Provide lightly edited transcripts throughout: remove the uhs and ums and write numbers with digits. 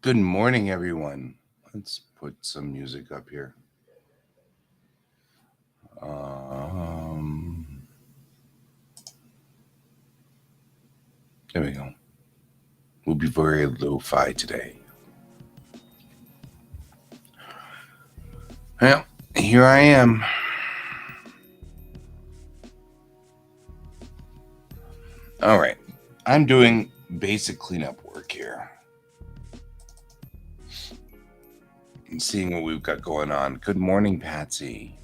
Good morning, everyone. Let's put some music up here. There we go. We'll be very lo-fi today. Well, here I am. All right. I'm doing basic cleanup work here. And seeing what we've got going on. Good morning, Patsy.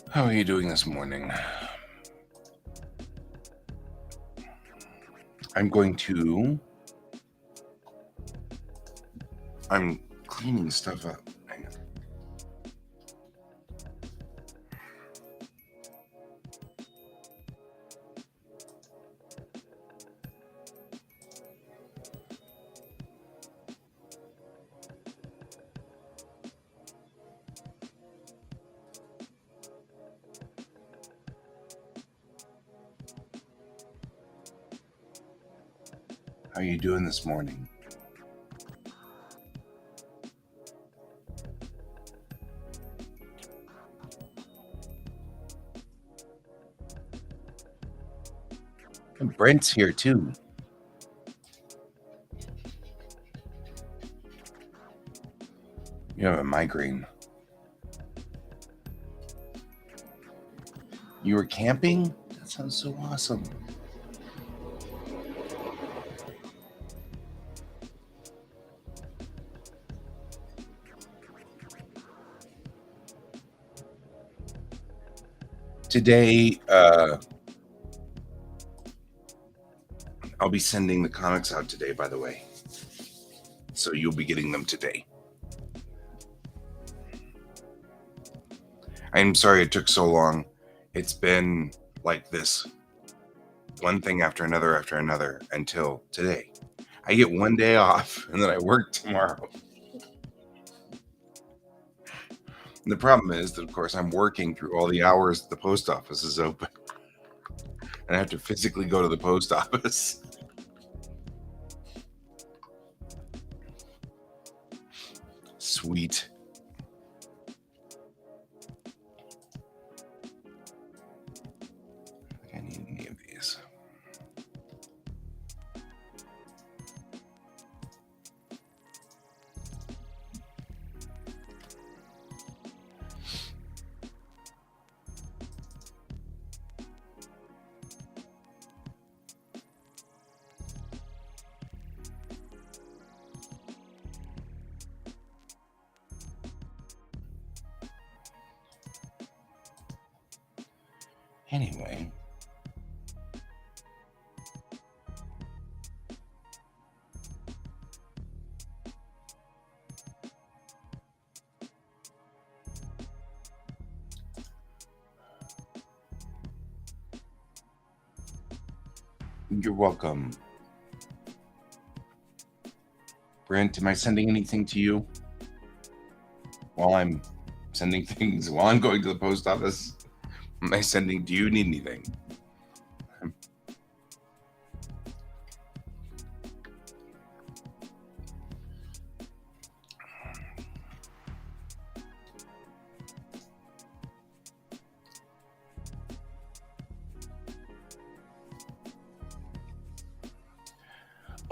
How are you doing this morning? I'm cleaning stuff up. Hang on. How are you doing this morning? And Brent's here too. You have a migraine. You were camping? That sounds so awesome. Today, I'll be sending the comics out today, by the way. So you'll be getting them today. I'm sorry it took so long. It's been like this, one thing after another until today. I get one day off and then I work tomorrow. And the problem is that, of course, I'm working through all the hours the post office is open. And I have to physically go to the post office. Sweet. I think I need any of these. Anyway. You're welcome. Brent, am I sending anything to you? While I'm sending things, while I'm going to the post office? Am I sending, do you need anything?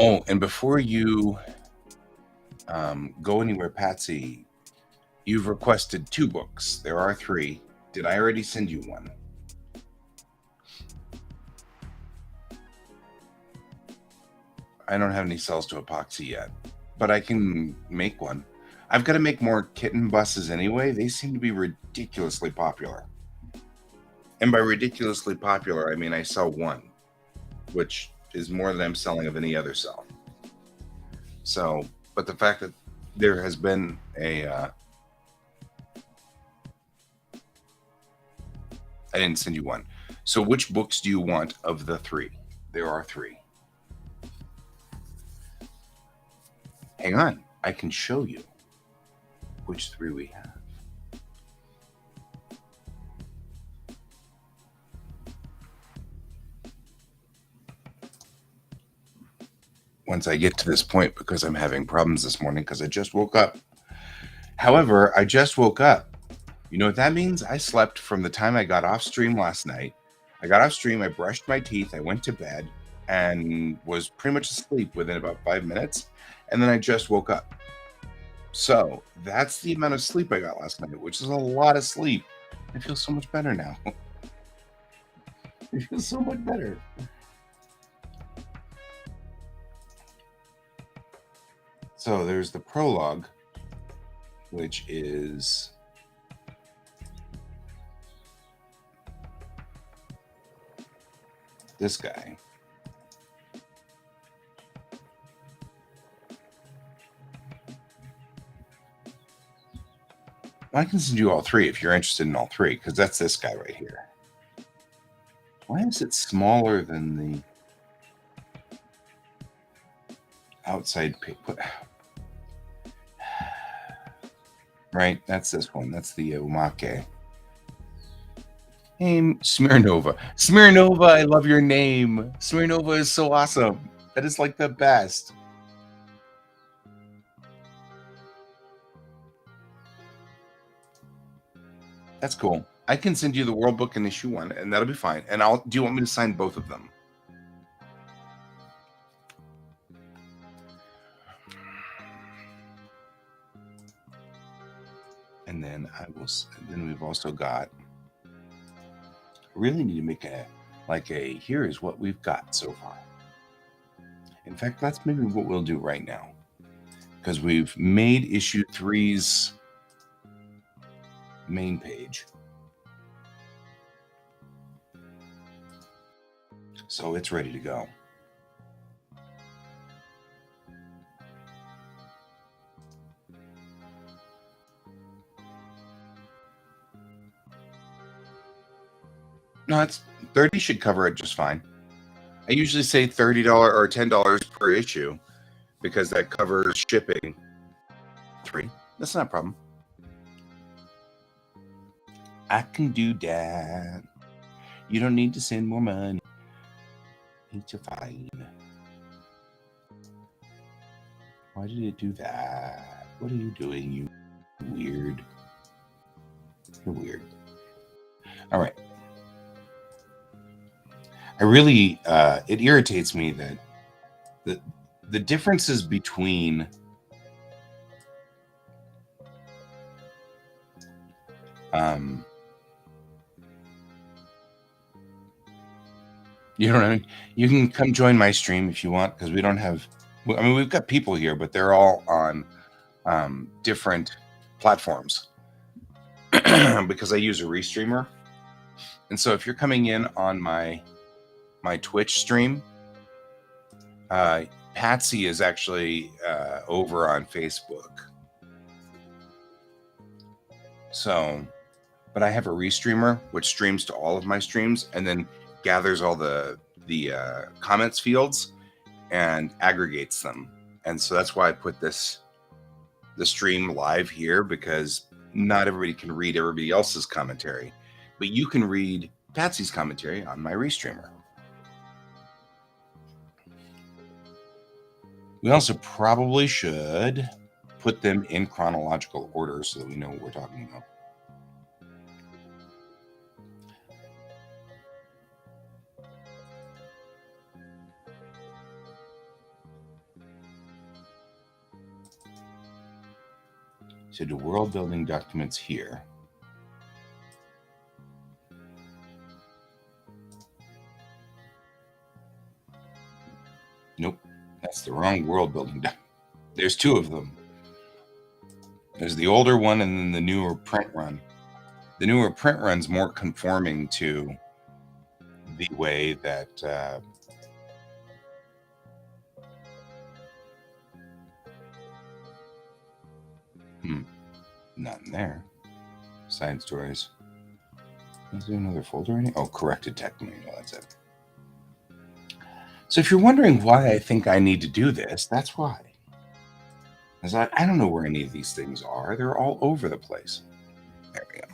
Oh, and before you go anywhere, Patsy, you've requested 2 books. There are 3. Did I already send you one? I don't have any cells to epoxy yet, but I can make one. I've got to make more kitten buses anyway. They seem to be ridiculously popular. And by ridiculously popular, I mean I sell one, which is more than I'm selling of any other cell. So, but the fact that there has been a I didn't send you one. So which books do you want of the 3? There are 3. Hang on, I can show you which 3 we have. Once I get to this point, because I'm having problems this morning because I just woke up. However, I just woke up. You know what that means? I slept from the time I got off stream last night. I got off stream, I brushed my teeth, I went to bed, and was pretty much asleep within about 5 minutes. And then I just woke up. So that's the amount of sleep I got last night, which is a lot of sleep. I feel so much better now. I feel so much better. So there's the prologue, which is this guy. I can send you all 3 if you're interested in all 3, because that's this guy right here. Why is it smaller than the outside page? Right, that's this one. That's the Umake. Name Smirnova. Smirnova, I love your name. Smirnova is so awesome. That is like the best. That's cool. I can send you the World Book in issue 1, and that'll be fine. And do you want me to sign both of them? And then then we've also got, I really need to make here is what we've got so far. In fact, that's maybe what we'll do right now, because we've made issue 3's main page. So it's ready to go. No, it's 30 should cover it just fine. I usually say $30 or $10 per issue because that covers shipping. 3. That's not a problem. I can do that. You don't need to send more money. It's fine. Why did it do that? What are you doing, you weird? You're weird. All right. I really, it irritates me that the differences between you know what I mean? You can come join my stream if you want, because we don't have, I mean, we've got people here, but they're all on different platforms because I use a restreamer. And so if you're coming in on my Twitch stream, Patsy is actually over on Facebook. So, but I have a restreamer which streams to all of my streams and then gathers all the comments fields and aggregates them. And so that's why I put the stream live here, because not everybody can read everybody else's commentary, but you can read Patsy's commentary on my restreamer. We also probably should put them in chronological order so that we know what we're talking about. So do world building documents here. Nope, that's the wrong world building document. There's two of them. There's the older one and then the newer print run. The newer print run's more conforming to the way that not in there. Side stories. Is there another folder in here? Oh, corrected tech manual. That's it. So if you're wondering why I think I need to do this, that's why. Because I don't know where any of these things are. They're all over the place. There we go.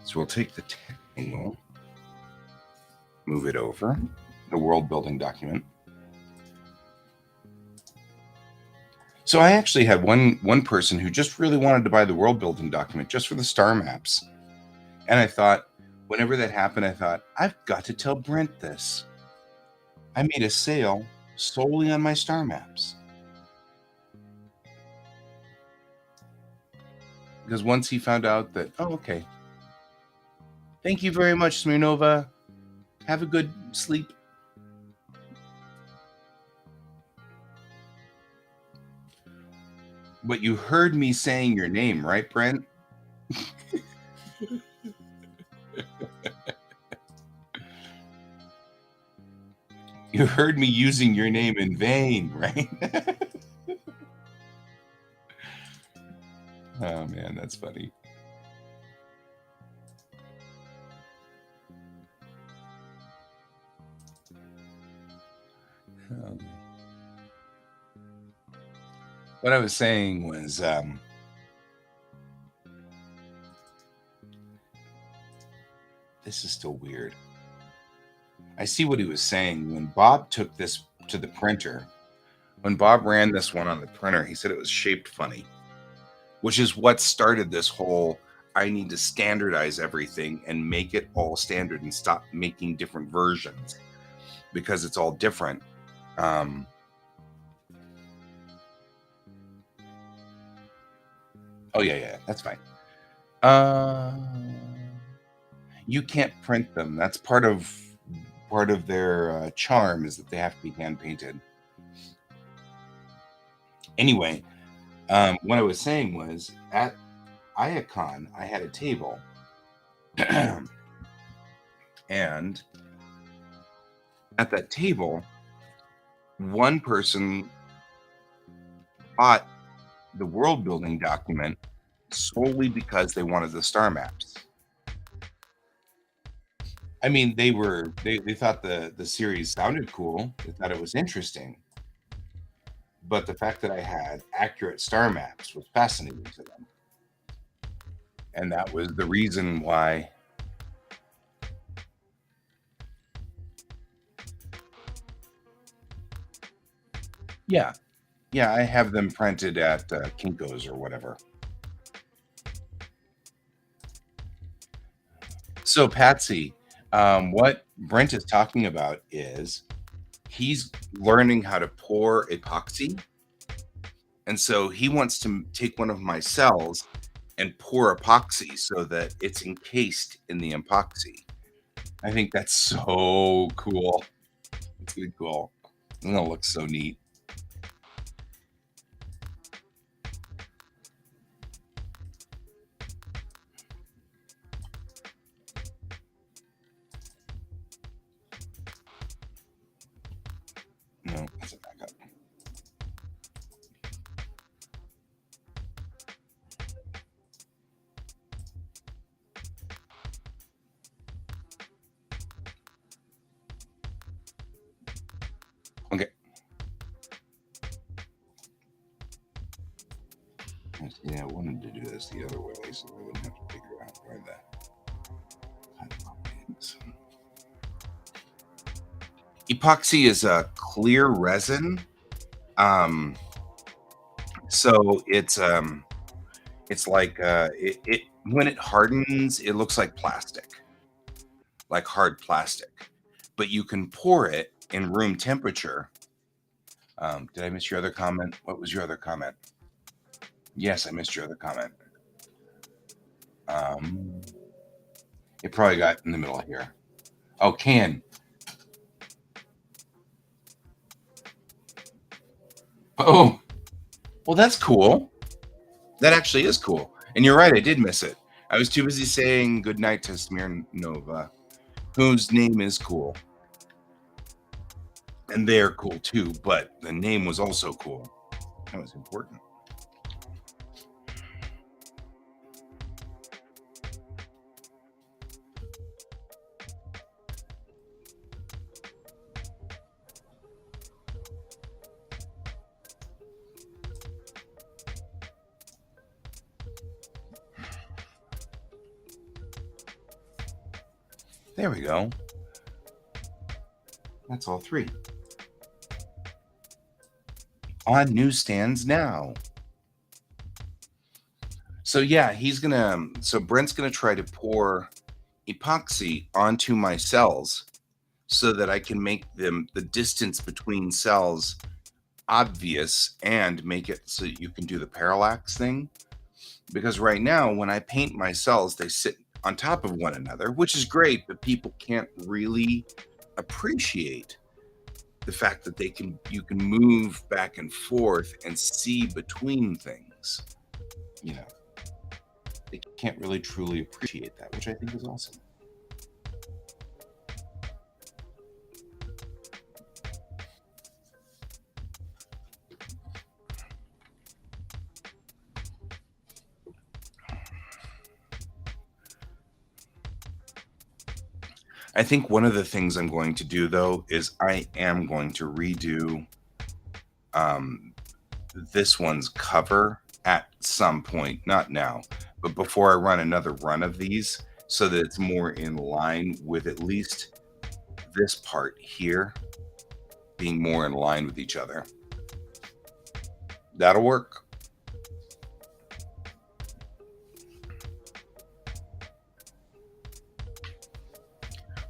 So we'll take the tech manual, move it over, the world building document. So I actually had one person who just really wanted to buy the world building document just for the star maps. And I thought, whenever that happened, I thought, I've got to tell Brent this. I made a sale solely on my star maps. Because once he found out that, oh, okay. Thank you very much, Smirnova. Have a good sleep. But you heard me saying your name, right, Brent? You heard me using your name in vain, right? Oh, man, that's funny. What I was saying was, this is still weird. I see what he was saying. When Bob took this to the printer, when Bob ran this one on the printer, he said it was shaped funny, which is what started this whole, I need to standardize everything and make it all standard and stop making different versions because it's all different. Oh yeah, that's fine. You can't print them. That's part of their charm is that they have to be hand painted. Anyway, what I was saying was at Iacon, I had a table, and at that table, one person bought the world building document solely because they wanted the star maps. I mean, they thought the series sounded cool. They thought it was interesting. But the fact that I had accurate star maps was fascinating to them. And that was the reason why. Yeah. Yeah, I have them printed at Kinko's or whatever. So, Patsy, what Brent is talking about is he's learning how to pour epoxy. And so he wants to take one of my cells and pour epoxy so that it's encased in the epoxy. I think that's so cool. It's really cool. It's gonna look so neat. No, that's a backup. Okay. Yeah, I wanted to do this the other way so I wouldn't have to figure out where that. Epoxy is a clear resin. So it's like it when it hardens, it looks like hard plastic. But you can pour it in room temperature. Did I miss your other comment? What was your other comment? Yes, I missed your other comment. Um, it probably got in the middle here. Oh, can. Oh, well, that's cool. That actually is cool. And you're right, I did miss it. I was too busy saying goodnight to Smirnova, whose name is cool. And they're cool too, but the name was also cool. That was important. There we go. That's all three. On newsstands now. So yeah, so Brent's gonna try to pour epoxy onto my cells so that I can make the distance between cells obvious and make it so you can do the parallax thing. Because right now, when I paint my cells, they sit on top of one another, which is great, but people can't really appreciate the fact that you can move back and forth and see between things. You know, they can't really truly appreciate that, which I think is awesome. I think one of the things I'm going to do though is I am going to redo um, this one's cover at some point, not now, but before I run another run of these, so that it's more in line with at least this part here being more in line with each other. That'll work.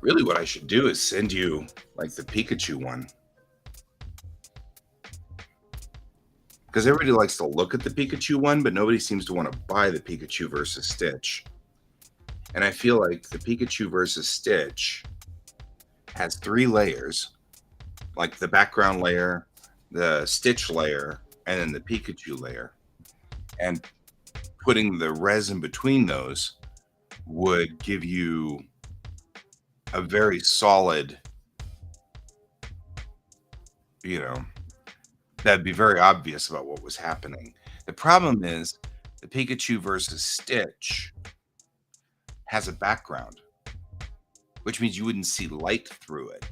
Really, what I should do is send you like the Pikachu one. Because everybody likes to look at the Pikachu one, but nobody seems to want to buy the Pikachu versus Stitch. And I feel like the Pikachu versus Stitch has 3 layers, like the background layer, the Stitch layer, and then the Pikachu layer. And putting the resin between those would give you a very solid, you know, that'd be very obvious about what was happening. The problem is the Pikachu versus Stitch has a background, which means you wouldn't see light through it.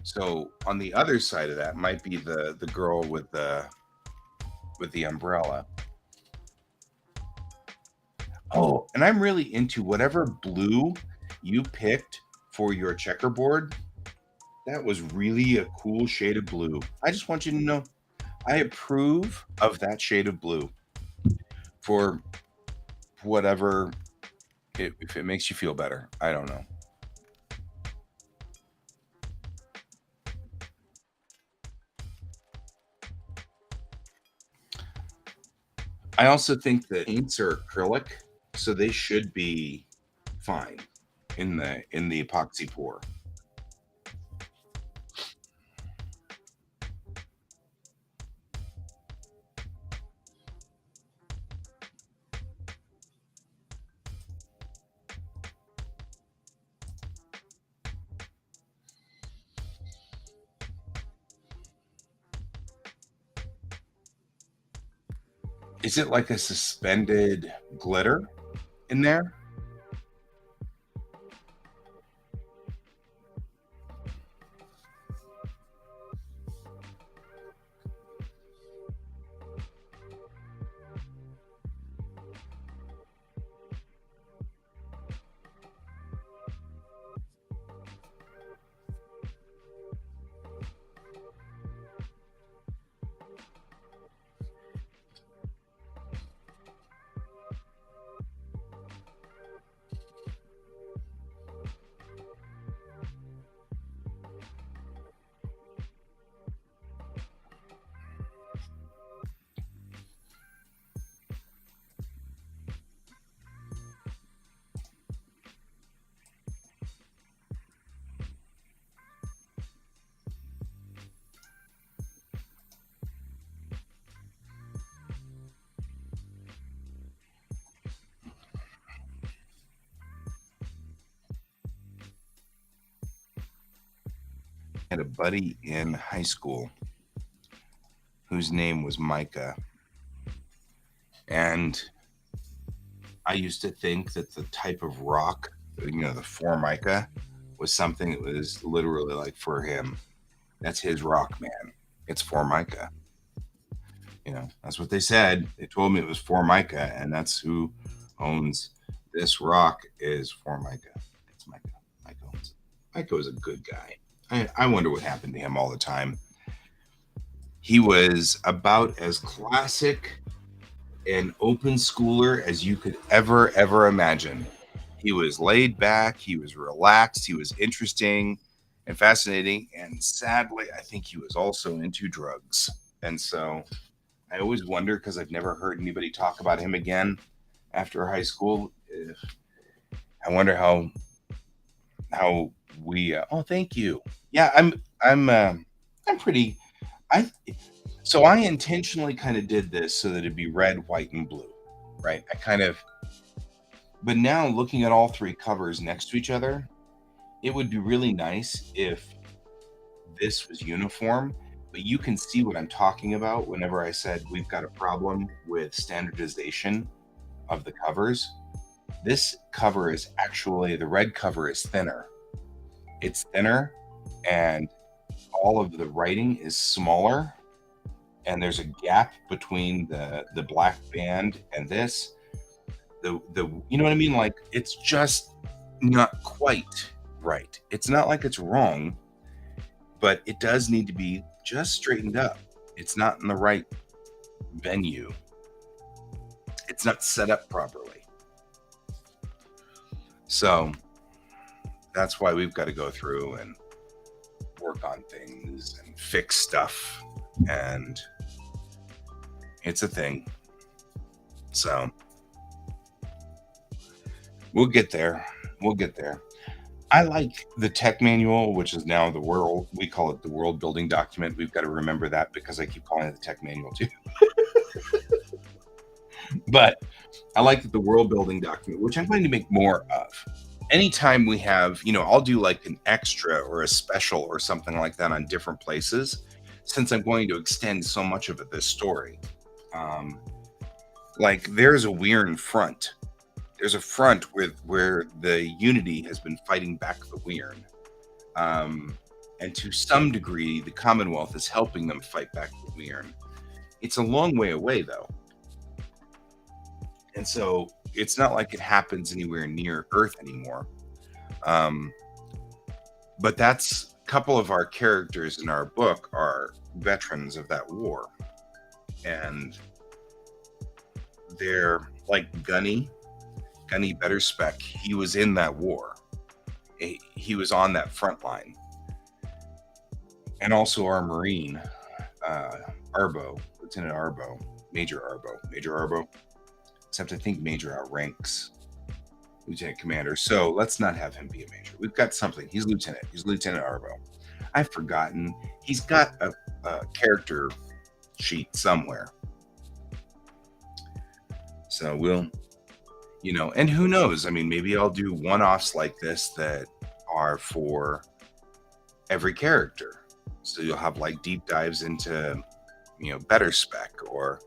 So on the other side of that might be the girl with the umbrella. Oh, and I'm really into whatever blue you picked for your checkerboard. That was really a cool shade of blue. I just want you to know I approve of that shade of blue for whatever if it makes you feel better. I don't know. I also think that inks are acrylic, so they should be fine in the epoxy pour. Is it like a suspended glitter in there? had a buddy in high school whose name was Micah. And I used to think that the type of rock, the Formica, was something that was literally like for him. That's his rock, man. It's Formica. That's what they said. They told me it was Formica, and that's who owns this rock is Formica. It's Micah. Micah owns it. Micah was a good guy. I wonder what happened to him all the time. He was about as classic an open schooler as you could ever imagine. He was laid back, he was relaxed, he was interesting and fascinating, and sadly, I think he was also into drugs. And so I always wonder, because I've never heard anybody talk about him again after high school. I wonder how we. Oh, thank you. Yeah, I'm pretty. I So I intentionally kind of did this so that it'd be red, white, and blue, right? But now looking at all three covers next to each other, it would be really nice if this was uniform, but you can see what I'm talking about whenever I said we've got a problem with standardization of the covers. This cover is actually, the red cover is thinner. It's thinner, and all of the writing is smaller, and there's a gap between the black band and this. The you know what I mean? Like, it's just not quite right. It's not like it's wrong, but it does need to be just straightened up. It's not in the right venue. It's not set up properly. So that's why we've got to go through and work on things and fix stuff, and it's a thing. So we'll get there. I like the tech manual, which is now we call it the world building document. We've got to remember that because I keep calling it the tech manual too. But I like the world building document, which I'm going to make more of. Anytime we have, I'll do like an extra or a special or something like that on different places, since I'm going to extend so much of this story. Like there's a Weirn front. There's a front where the Unity has been fighting back the Weirn. And to some degree, the Commonwealth is helping them fight back the Weirn. It's a long way away, though. And so it's not like it happens anywhere near Earth anymore. But that's a couple of our characters in our book are veterans of that war. And they're like Gunny Betterspec. He was in that war. He was on that front line. And also our Marine, Arbo, Lieutenant Arbo, Major Arbo. Except I think Major outranks Lieutenant Commander. So let's not have him be a Major. We've got something. He's Lieutenant. He's Lieutenant Arbo. I've forgotten. He's got a character sheet somewhere. So we'll, and who knows? I mean, maybe I'll do one-offs like this that are for every character. So you'll have like deep dives into, Betterspec, or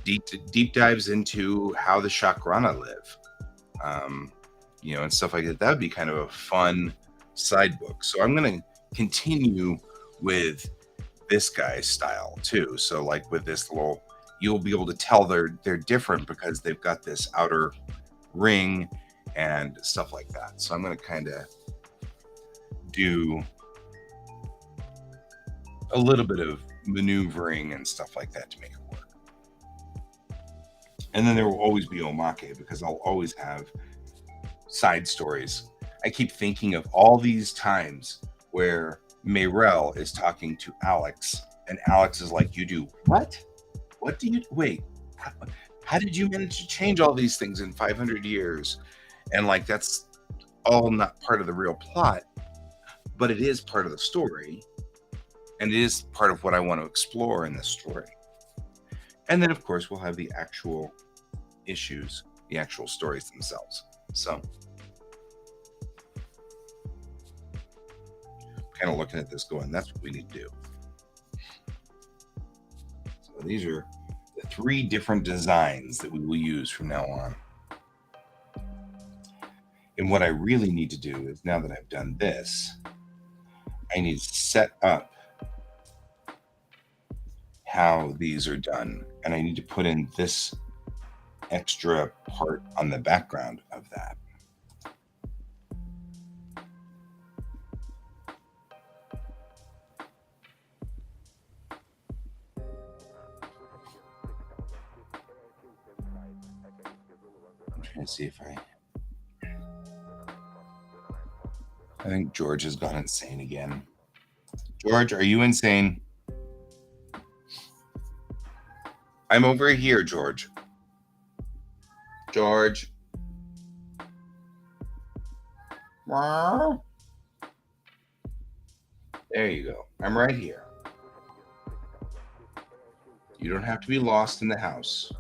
deep dives into how the Shakrana live, and stuff like that. That would be kind of a fun side book. So I'm going to continue with this guy's style too. So like with this little, you'll be able to tell they're different because they've got this outer ring and stuff like that. So I'm going to kind of do a little bit of maneuvering and stuff like that to make it work. And then there will always be Omake, because I'll always have side stories. I keep thinking of all these times where Mayrel is talking to Alex, and Alex is like, you do what? What do you, wait, how did you manage to change all these things in 500 years? And like, that's all not part of the real plot, but it is part of the story. And it is part of what I want to explore in this story. And then, of course, we'll have the actual issues, the actual stories themselves. So, kind of looking at this going, that's what we need to do. So these are the 3 different designs that we will use from now on. And what I really need to do is, now that I've done this, I need to set up how these are done. And I need to put in this extra part on the background of that. I'm trying to see if I think George has gone insane again. George, are you insane? I'm over here, George. George. There you go. I'm right here. You don't have to be lost in the house.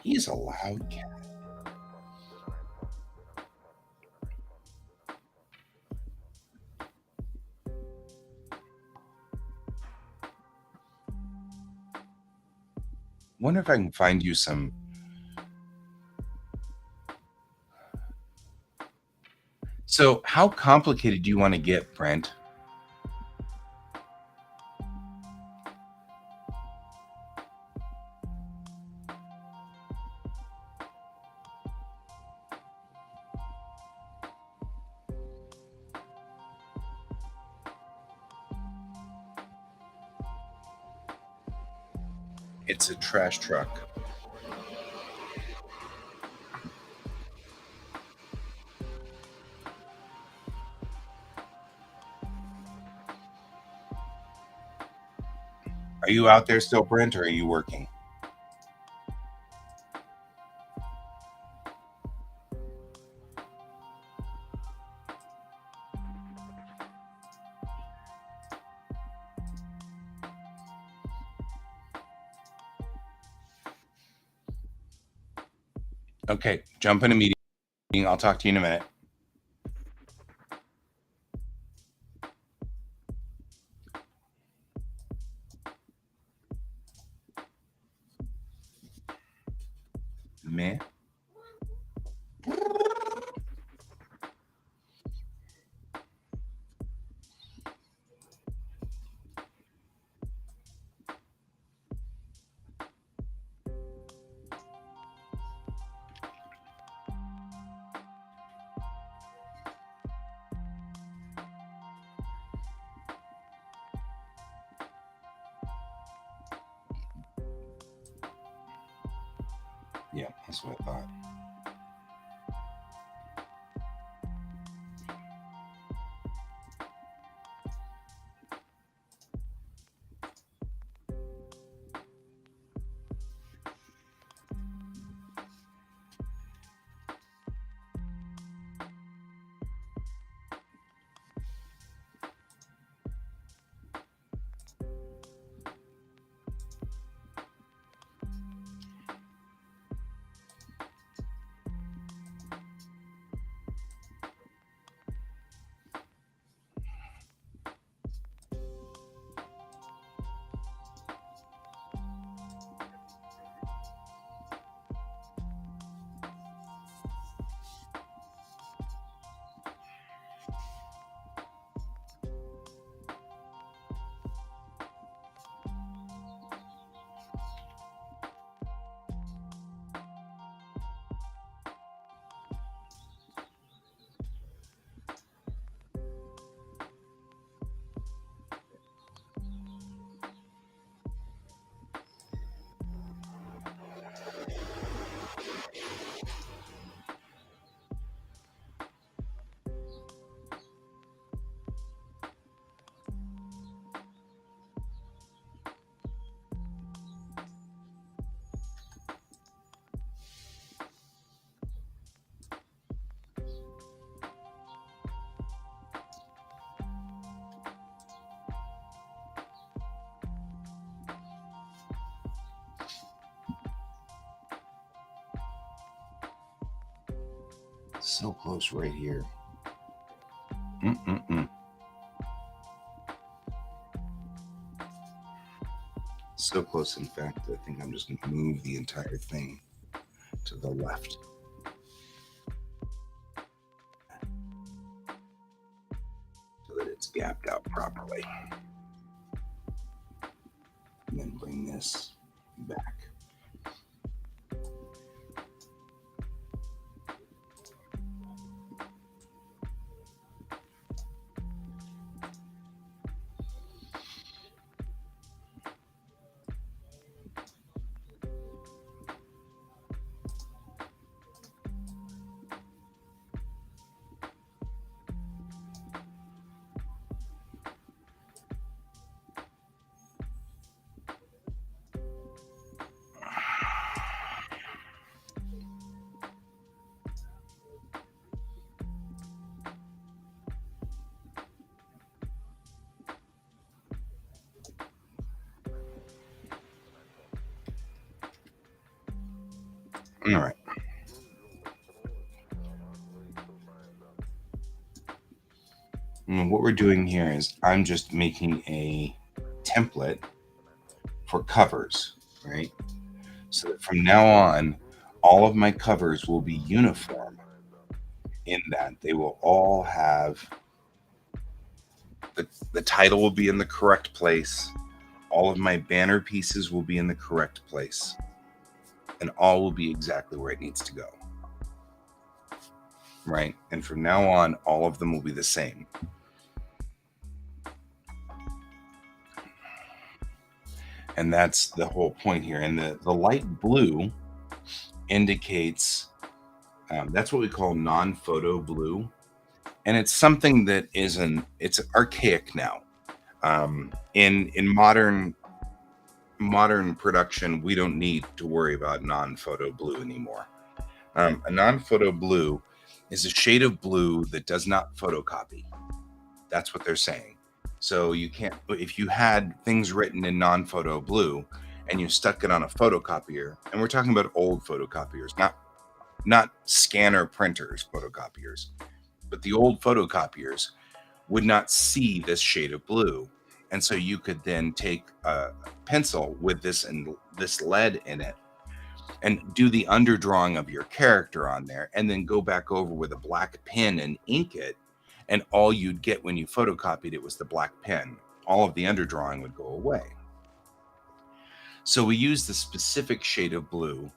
He's a loud cat. Wonder if I can find you some. So, how complicated do you want to get, Brent? It's a trash truck. Are you out there still, Brent, or are you working? Okay, jump in a meeting. I'll talk to you in a minute. Meh. Yeah, that's what I thought. So close right here. Mm-mm-mm. So close, in fact, I think I'm just going to move the entire thing to the left. So that it's gapped out properly. And then bring this back. All right. And what we're doing here is I'm just making a template for covers, right? So that from now on, all of my covers will be uniform in that they will all have the title will be in the correct place. All of my banner pieces will be in the correct place. And all will be exactly where it needs to go. Right? And from now on, all of them will be the same. And that's the whole point here. And the light blue indicates, that's what we call non-photo blue. And it's something that it's archaic now. In modern production, we don't need to worry about non-photo blue anymore. A non-photo blue is a shade of blue that does not photocopy. That's what they're saying. So you can't, if you had things written in non-photo blue and you stuck it on a photocopier, and we're talking about old photocopiers, not scanner printers photocopiers, but the old photocopiers would not see this shade of blue. And so you could then take a pencil with this lead in it and do the underdrawing of your character on there, and then go back over with a black pen and ink it, and all you'd get when you photocopied it was the black pen. All of the underdrawing would go away. So we use the specific shade of blue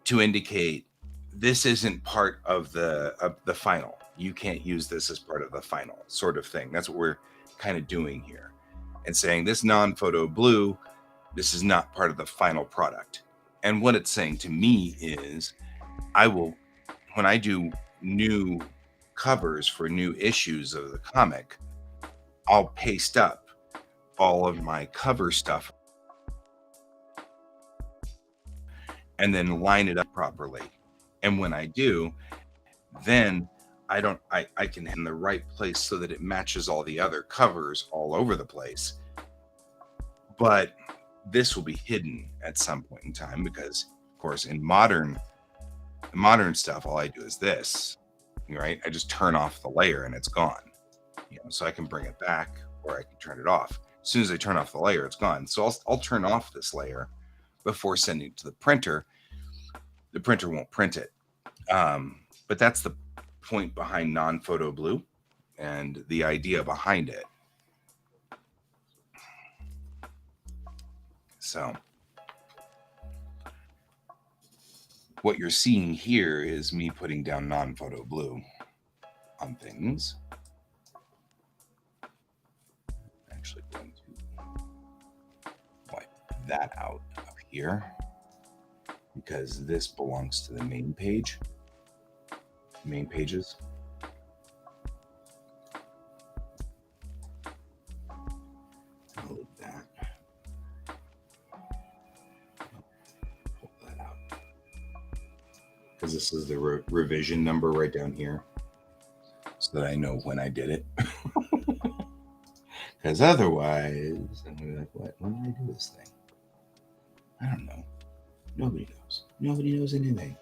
to indicate this isn't part of the final. You can't use this as part of the final, sort of thing. That's what we're kind of doing here, and saying this non-photo blue, this is not part of the final product. And what it's saying to me is, when I do new covers for new issues of the comic, I'll paste up all of my cover stuff and then line it up properly. And when I do, then I can in the right place so that it matches all the other covers all over the place. But this will be hidden at some point in time, because of course in modern stuff, all I do is this, right? I just turn off the layer and it's gone. So I can bring it back, or I can turn it off. As soon as I turn off the layer, it's gone. So I'll turn off this layer before sending it to the printer. The printer won't print it. But that's the point behind non-photo blue and the idea behind it. So what you're seeing here is me putting down non-photo blue on things. I'm actually going to wipe that out up here, because this belongs to the main pages. I'll leave that. Pull that out, because this is the revision number right down here, so that I know when I did it. Because otherwise, I'm going to be like, what? When did I do this thing? I don't know. Nobody knows. Nobody knows anything.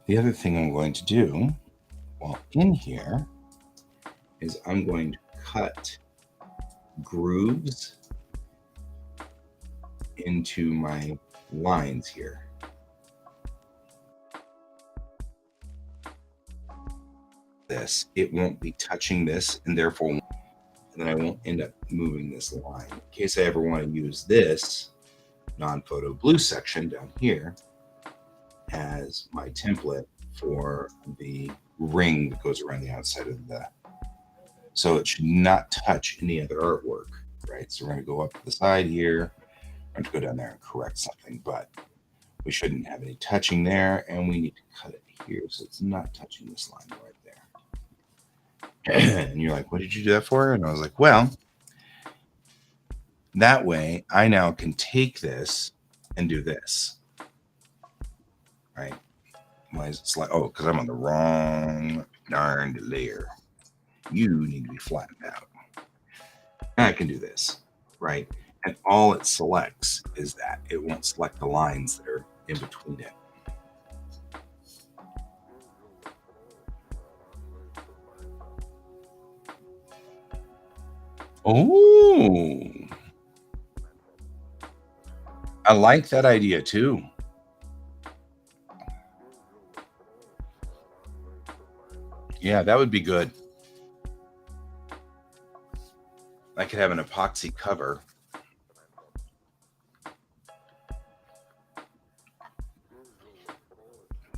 The other thing I'm going to do while in here is I'm going to cut grooves into my lines here. This, it won't be touching this, and therefore then I won't end up moving this line. In case I ever want to use this non-photo blue section down here as my template for the ring that goes around the outside of the, so it should not touch any other artwork, right? So we're going to go up to the side here. I'm going to go down there and correct something, but we shouldn't have any touching there, and we need to cut it here so it's not touching this line right there. And you're like, what did you do that for? And I was like, well, that way I now can take this and do this, right? Why is it like, oh, because I'm on the wrong darned layer. You need to be flattened out. And I can do this, right? And all it selects is that. It won't select the lines that are in between it. Oh, I like that idea too. Yeah, that would be good. I could have an epoxy cover.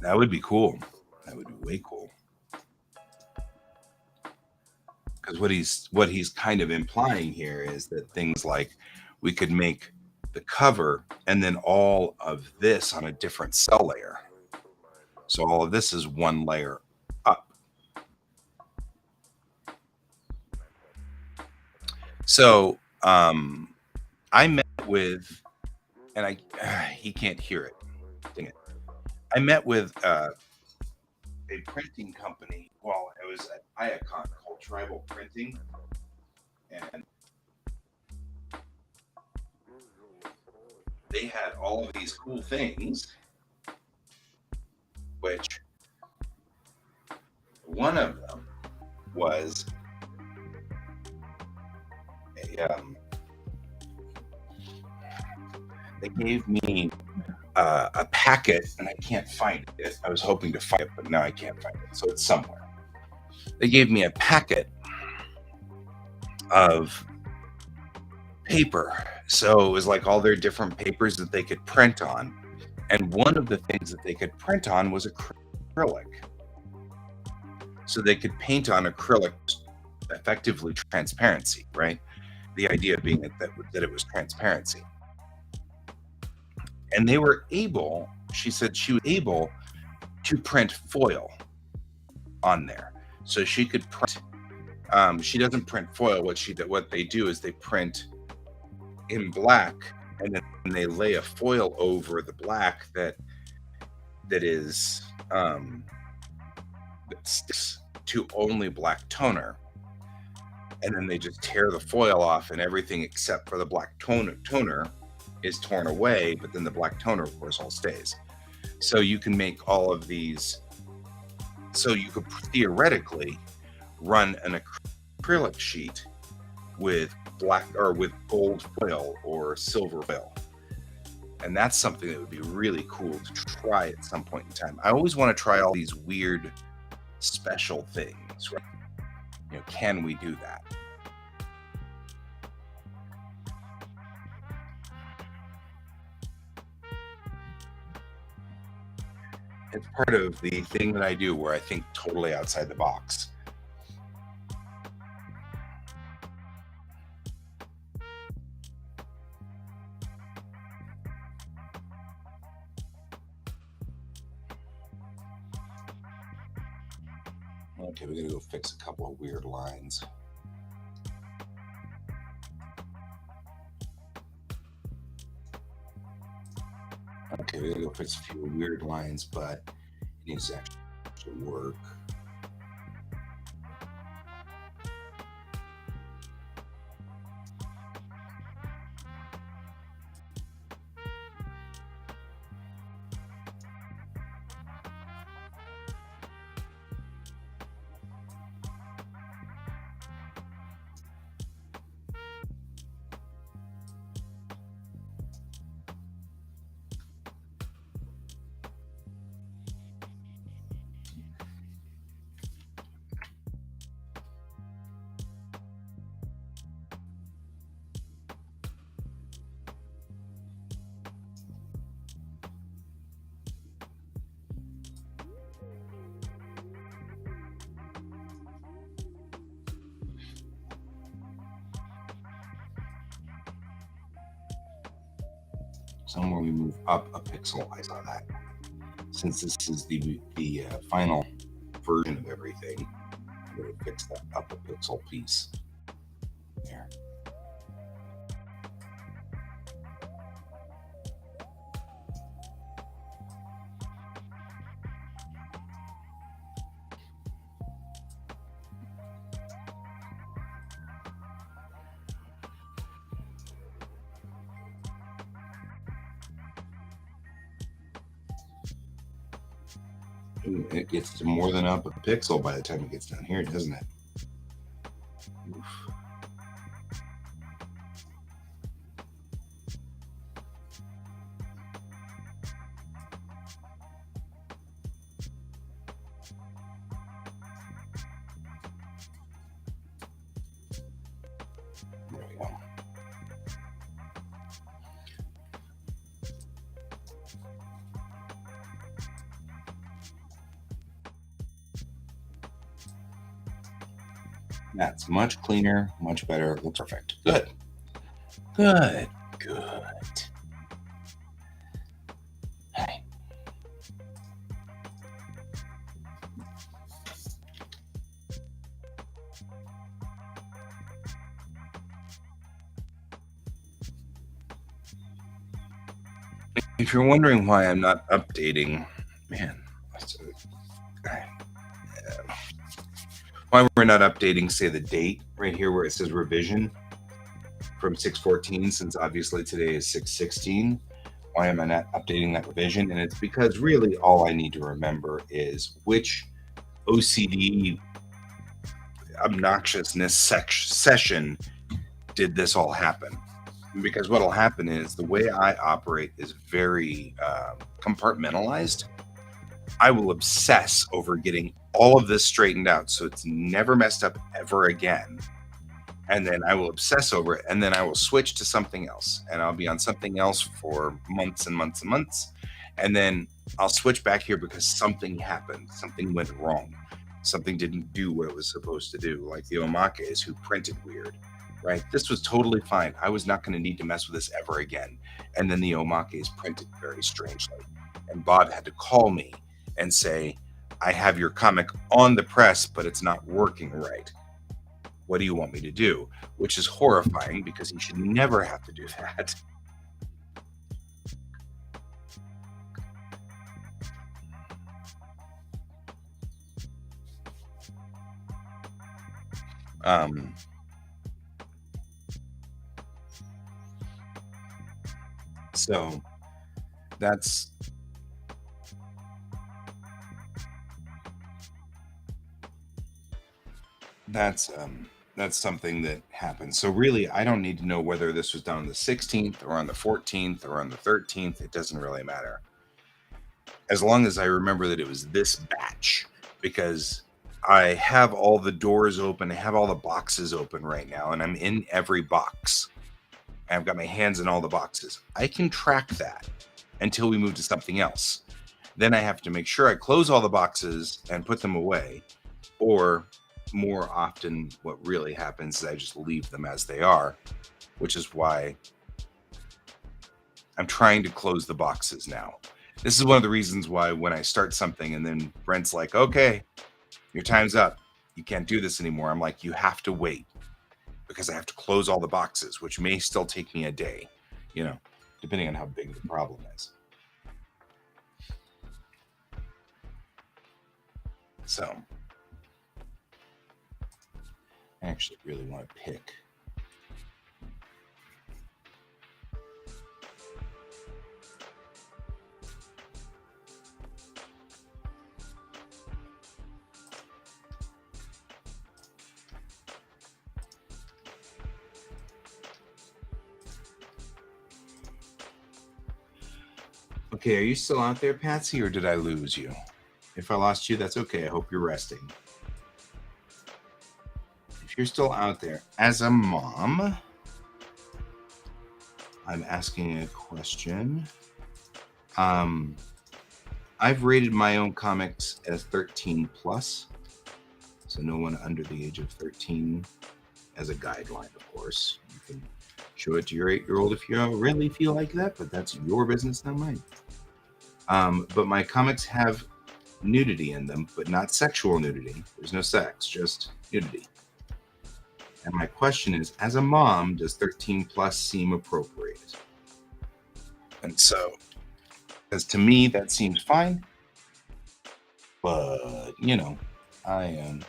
That would be cool. That would be way cool. Because what he's kind of implying here is that things like we could make the cover and then all of this on a different cell layer. So all of this is one layer up. So I met with, and he can't hear it. Dang it. I met with a printing company. Well, it was at Iacon called Tribal Printing, and they had all of these cool things, which one of them was they gave me a packet, and I can't find it. I was hoping to find it, but now I can't find it. So it's somewhere. They gave me a packet of paper. So it was like all their different papers that they could print on. And one of the things that they could print on was acrylic. So they could paint on acrylic, effectively transparency, right? The idea being that it was transparency. And they were able, she said she was able to print foil on there. So she could print, she doesn't print foil. What they do is they print in black, and then they lay a foil over the black that is that sticks to only black toner. And then they just tear the foil off, and everything except for the black toner is torn away, but then the black toner, of course, all stays. So you can make all of these. So you could theoretically run an acrylic sheet with black or with gold foil or silver foil. And that's something that would be really cool to try at some point in time. I always want to try all these weird special things, right? You know, can we do that? It's part of the thing that I do where I think totally outside the box. Okay, we're gonna go fix a couple of weird lines. Okay, we're gonna go fix a few weird lines, but it needs to actually work. Somewhere we move up a pixel. I saw that. Since this is the final version of everything, I'm going to fix that up a pixel piece. There. Ooh, it gets to more than up a pixel by the time it gets down here, doesn't it? Oof. There we go. That's much cleaner, much better. Looks perfect. Good. Good. Good. Hey. If you're wondering why I'm not updating, man, why we're not updating, say, the date right here where it says revision from 6/14, since obviously today is 6/16. Why am I not updating that revision? And it's because really all I need to remember is which OCD obnoxiousness session did this all happen. Because what'll happen is the way I operate is very compartmentalized. I will obsess over getting all of this straightened out so it's never messed up ever again. And then I will obsess over it, and then I will switch to something else, and I'll be on something else for months and months and months. And then I'll switch back here because something happened, something went wrong, something didn't do what it was supposed to do, like the omakes who printed weird. Right? This was totally fine. I was not going to need to mess with this ever again. And then the omakes printed very strangely. And Bob had to call me and say, I have your comic on the press, but it's not working right. What do you want me to do? Which is horrifying because he should never have to do that. So that's that's something that happens. So really, I don't need to know whether this was done on the 16th or on the 14th or on the 13th. It doesn't really matter. As long as I remember that it was this batch, because I have all the doors open, I have all the boxes open right now, and I'm in every box. I've got my hands in all the boxes. I can track that until we move to something else. Then I have to make sure I close all the boxes and put them away, or more often what really happens is I just leave them as they are, which is why I'm trying to close the boxes now. This is one of the reasons why when I start something and then Brent's like, okay, your time's up, you can't do this anymore, I'm like, you have to wait because I have to close all the boxes, which may still take me a day, depending on how big the problem is. So I actually really want to pick. Okay, are you still out there, Patsy, or did I lose you? If I lost you, that's okay. I hope you're resting. If you're still out there, as a mom, I'm asking a question. I've rated my own comics as 13 plus, so no one under the age of 13 as a guideline, of course. You can Show it to your 8-year-old if you really feel like that, but that's your business, not mine. But my comics have nudity in them, but not sexual nudity. There's no sex, just nudity. And my question is, as a mom, does 13 plus seem appropriate? And so, as to me, that seems fine. But, I am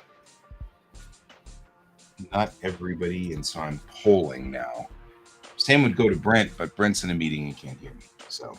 not everybody. And so I'm polling now. Same would go to Brent, but Brent's in a meeting and can't hear me. So,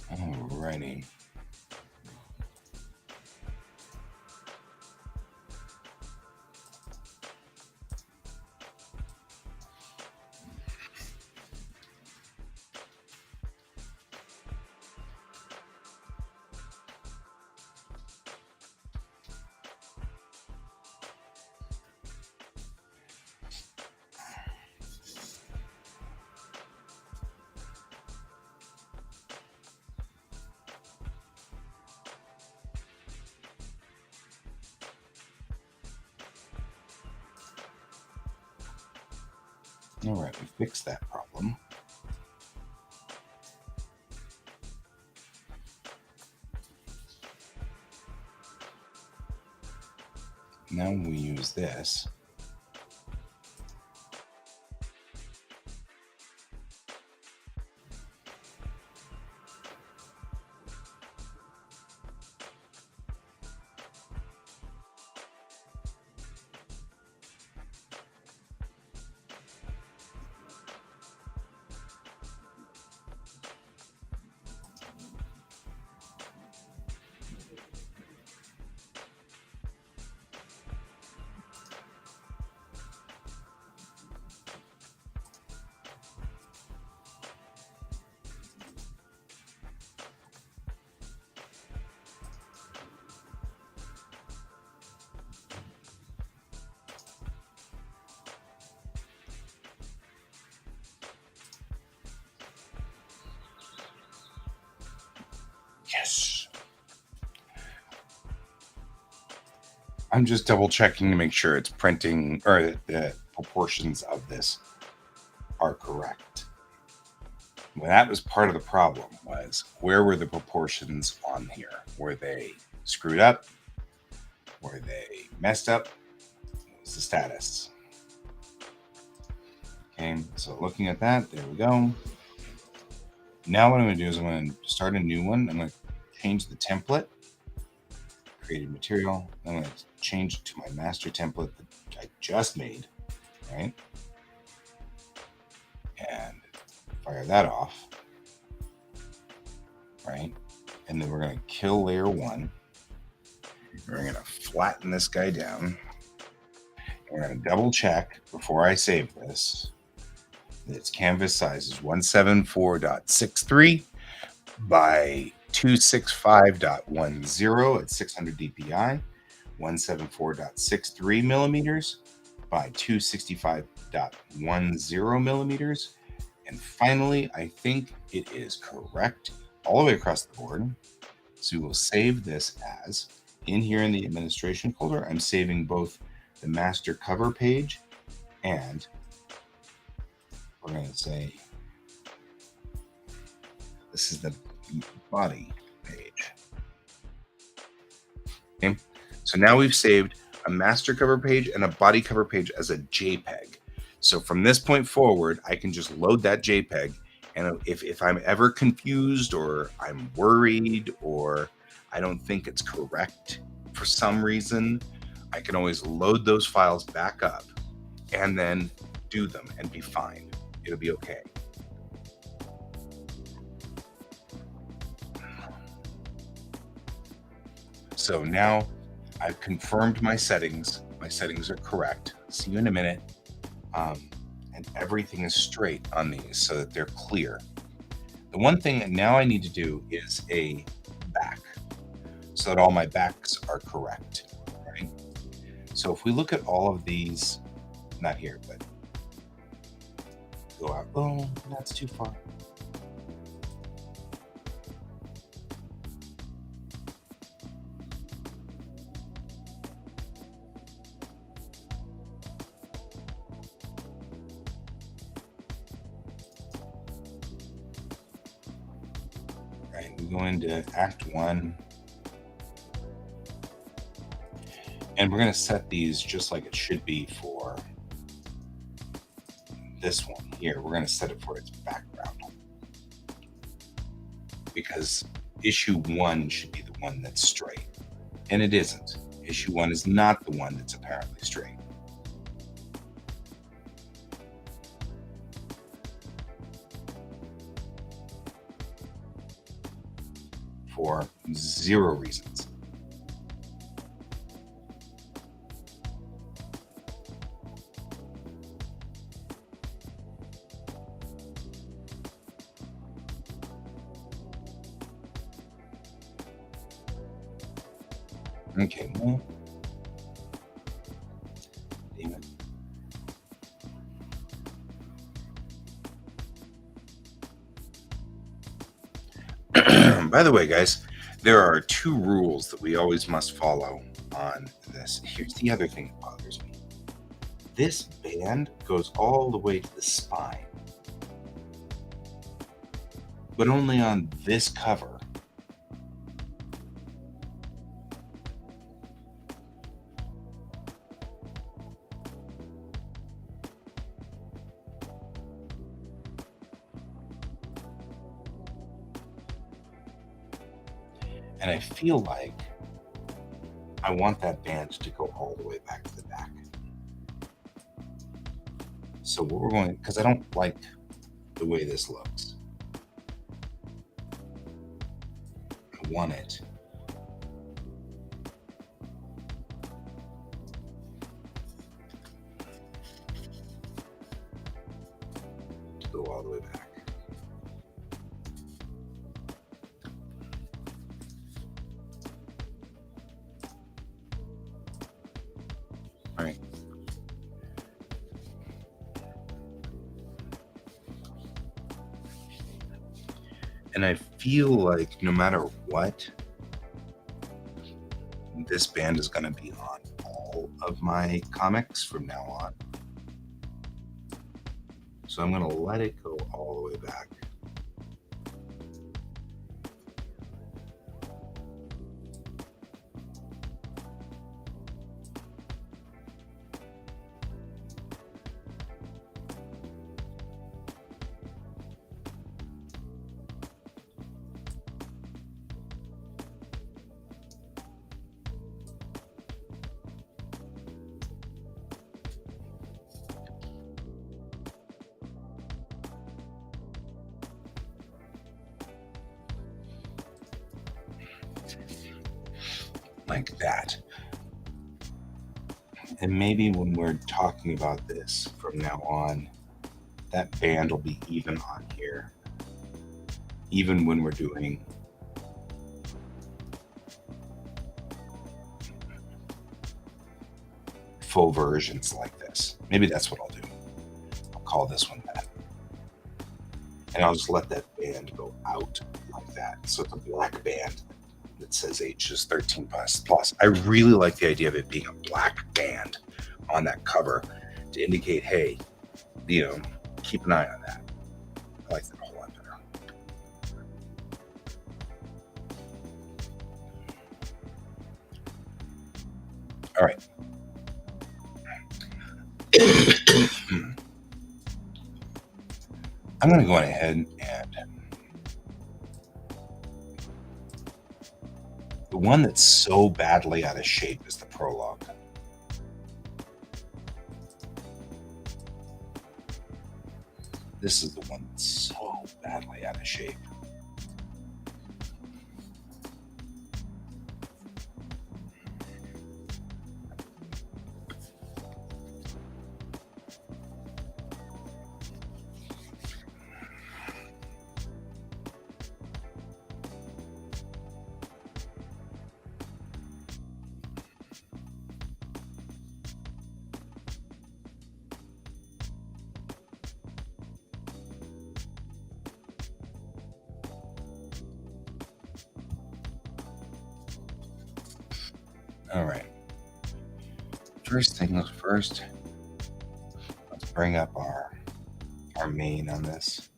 alrighty. All right, we fixed that problem. Now we use this. Yes. I'm just double checking to make sure it's printing or the proportions of this are correct. Well, that was part of the problem was where were the proportions on here? Were they screwed up? Were they messed up? What was the status? Okay, so looking at that, there we go. Now what I'm going to do is I'm going to start a new one. I'm going to change the template, created material. I'm going to change it to my master template that I just made, right? And fire that off, right? And then we're going to kill layer 1. We're going to flatten this guy down. We're going to double check before I save this that its canvas size is 174.63 by 265.10 at 600 dpi, 174.63 millimeters by 265.10 millimeters. And finally, I think it is correct all the way across the board. So we will save this as in here in the administration folder. I'm saving both the master cover page and we're going to say this is the body page. Okay. So now we've saved a master cover page and a body cover page as a JPEG. So from this point forward, I can just load that JPEG. And if I'm ever confused or I'm worried or I don't think it's correct for some reason, I can always load those files back up and then do them and be fine. It'll be okay. So now I've confirmed my settings. My settings are correct. See you in a minute. And everything is straight on these so that they're clear. The one thing that now I need to do is a back so that all my backs are correct, right? So if we look at all of these, not here, but go out. Oh, that's too far. Right, we go into Act 1. And we're going to set these just like it should be for this one here. We're going to set it for its background. Because issue 1 should be the one that's straight. And it isn't. Issue 1 is not the one that's apparently straight. For 0 reasons. Okay, well, damn it. By the way, guys, there are 2 rules that we always must follow on this. Here's the other thing that bothers me. This band goes all the way to the spine, but only on this cover. And I feel like I want that band to go all the way back to the back. So what we're going, because I don't like the way this looks. I want it to go all the way back. All right. And I feel like no matter what, this band is going to be on all of my comics from now on. So I'm going to let it go all the way back. Like that. And maybe when we're talking about this from now on, that band will be even on here. Even when we're doing full versions like this. Maybe that's what I'll do. I'll call this one that. And I'll just let that band go out like that. So it's a black band that says ages 13 plus. I really like the idea of it being a black band on that cover to indicate, hey, keep an eye on that. I like that a whole lot better. All right. I'm going to go ahead and the one that's so badly out of shape is the prologue. This is the one that's so badly out of shape. All right. First things first, let's bring up our main on this.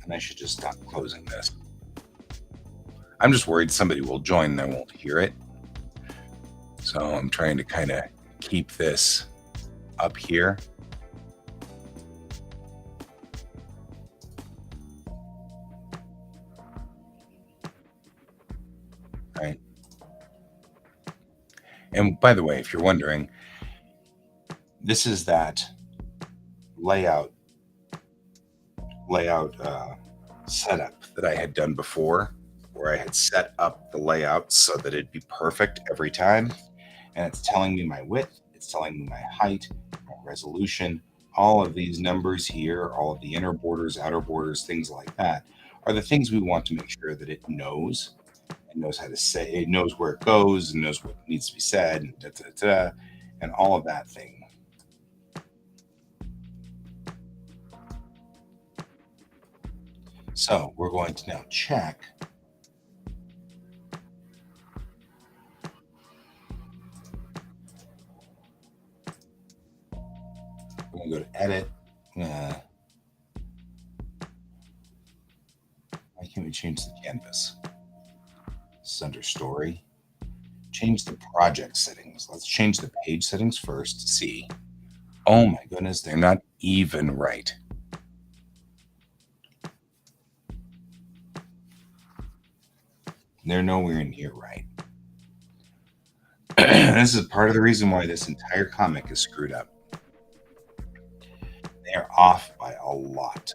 And I should just stop closing this. I'm just worried somebody will join and they won't hear it. So I'm trying to kind of keep this up here. Right. And by the way, if you're wondering, this is that layout setup that I had done before, where I had set up the layout so that it'd be perfect every time. And it's telling me my width, it's telling me my height, my resolution, all of these numbers here, all of the inner borders, outer borders, things like that are the things we want to make sure that it knows. It knows how to say, it knows where it goes and knows what needs to be said, and, and all of that thing. So we're going to now check. We're going to go to edit. Why can't we change the canvas? This is under story. Change the project settings. Let's change the page settings first to see. Oh my goodness, they're not even right. They're nowhere near right. This is part of the reason why this entire comic is screwed up. They're off by a lot.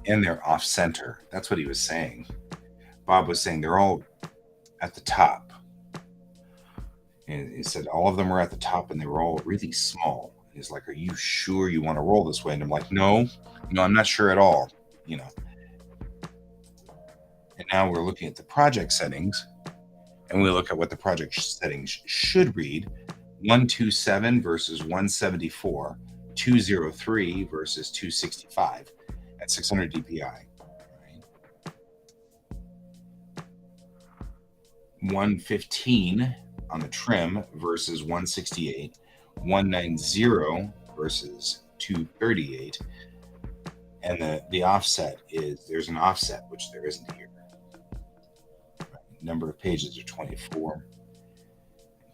And they're off center. That's what he was saying. Bob was saying they're all at the top. And he said all of them were at the top and they were all really small. And he's like, "Are you sure you want to roll this way?" And I'm like, no, I'm not sure at all. And now we're looking at the project settings, and we look at what the project settings should read: 127 versus 174, 203 versus 265 at 600 DPI. 115 on the trim versus 168, 190 versus 238, and the offset is, there's an offset which there isn't here. Number of pages are 24,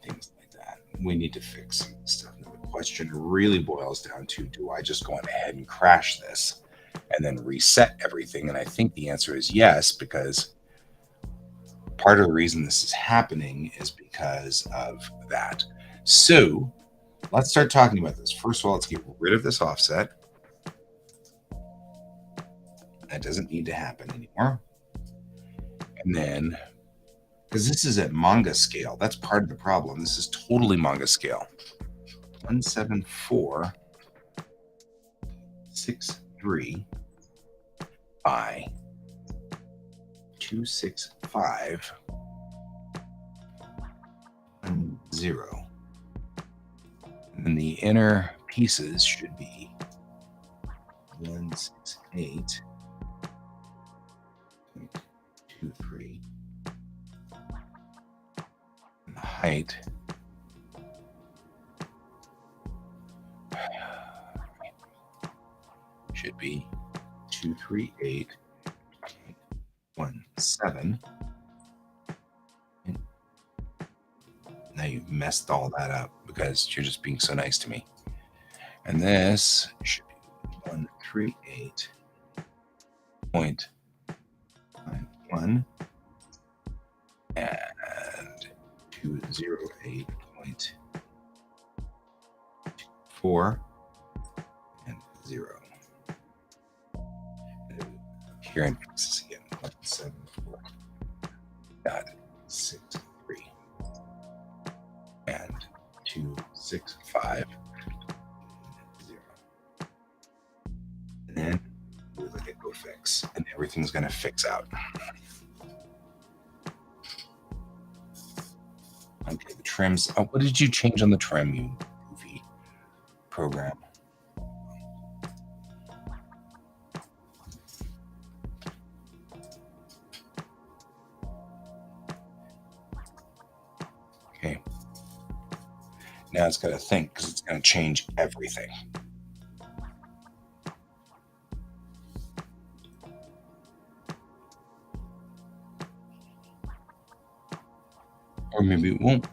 things like that. We need to fix some stuff. Now, the question really boils down to, do I just go on ahead and crash this and then reset everything? And I think the answer is yes, because part of the reason this is happening is because of that. So let's start talking about this. First of all, let's get rid of this offset. That doesn't need to happen anymore. And then, because this is at manga scale, that's part of the problem. This is totally manga scale. 174.63 by 265 and 0. And the inner pieces should be 168.23. And the height should be 238 17. Now you've messed all that up because you're just being so nice to me. And this should be 138.51 and 208.4 and 0. Here in Texas again, 174.63 and 265. And then we look at go fix, and everything's going to fix out. Okay, the trims. Oh, what did you change on the trim, you goofy program? Okay. Now it's got to think because it's going to change everything. Or maybe it won't.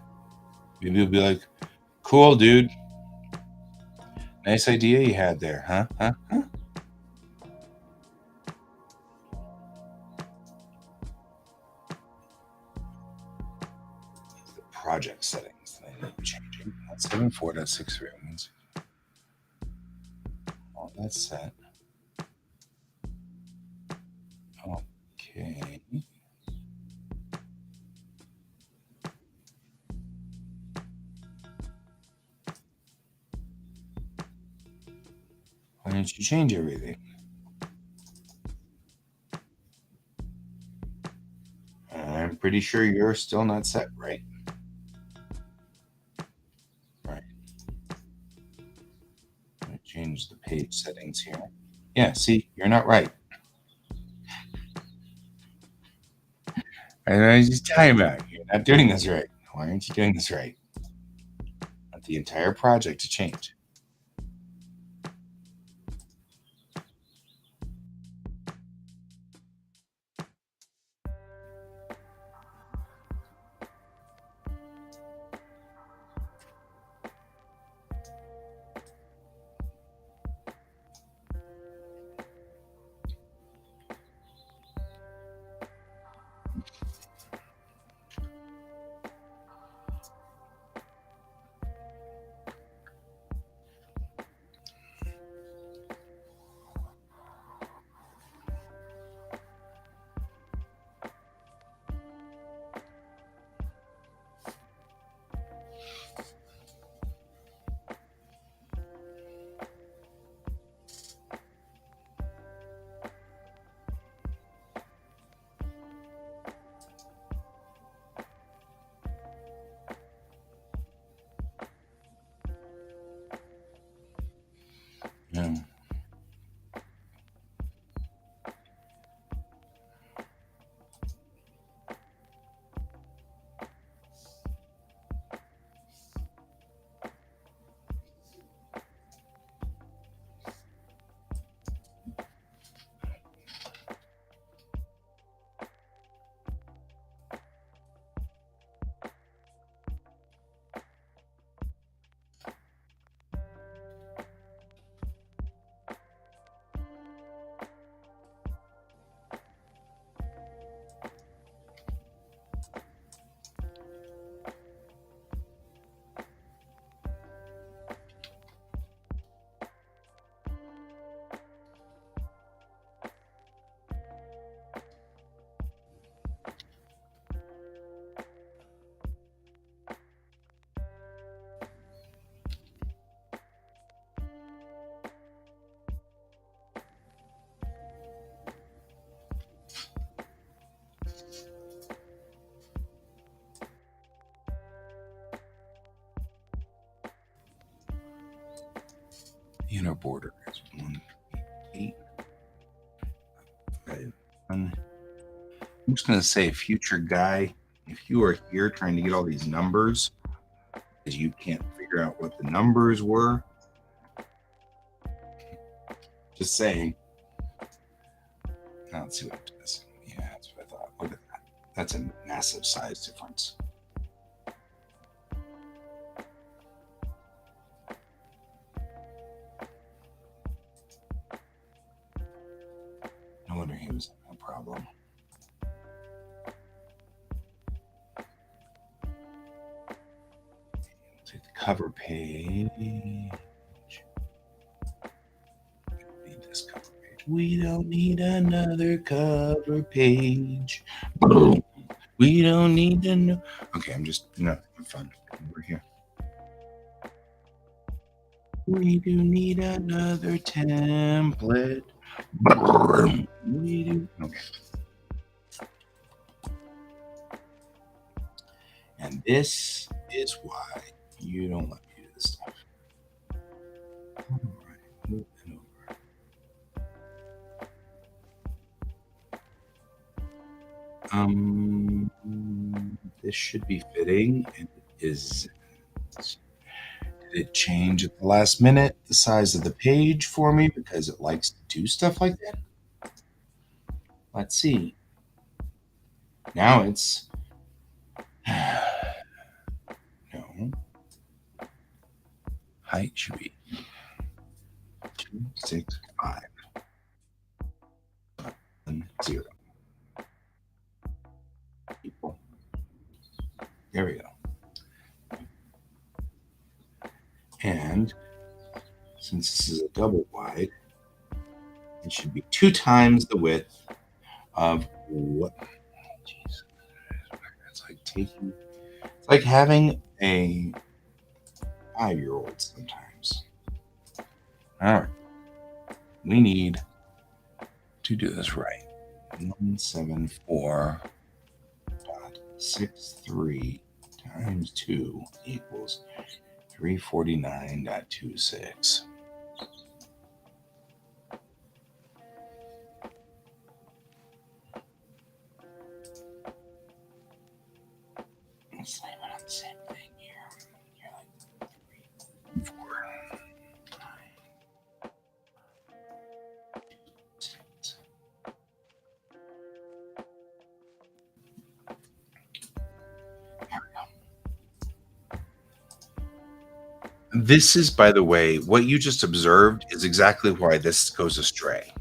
Maybe it'll be like, cool, dude. Nice idea you had there, huh? The project settings that I need to be changing. 74.63 means all that's set. Okay. Why didn't you change everything? I'm pretty sure you're still not set, right? Right. I'm going to change the page settings here. Yeah, see, you're not right. And I was just telling you about it. You're not doing this right. Why aren't you doing this right? I want the entire project to change. Yeah. The inner border is 1, 8, 5, 1. I'm just going to say, future guy, if you are here trying to get all these numbers, because you can't figure out what the numbers were, just saying. Now let's see what it does. Yeah, that's That's a massive size difference. No wonder he was having a problem. Take the cover page. Need this cover page. We don't need another cover page. We don't need to know. Okay, I'm fun. We're here. We do need another template. We do. Okay. And this is why you don't let me do this stuff. All right, move it over. This should be fitting, and it is. Did it change at the last minute the size of the page for me because it likes to do stuff like that? Let's see. Now it's no height should be 265 0. People. There we go. And since this is a double wide, it should be 2 times the width of what? Jeez, it's like taking. It's like having a 5-year-old sometimes. All right, we need to do this right. 174.63 times 2 equals 349.26. Let's leave it on the same thing here. You're like 3, 4, 9, 6. There we go. This is, by the way, what you just observed is exactly why this goes astray.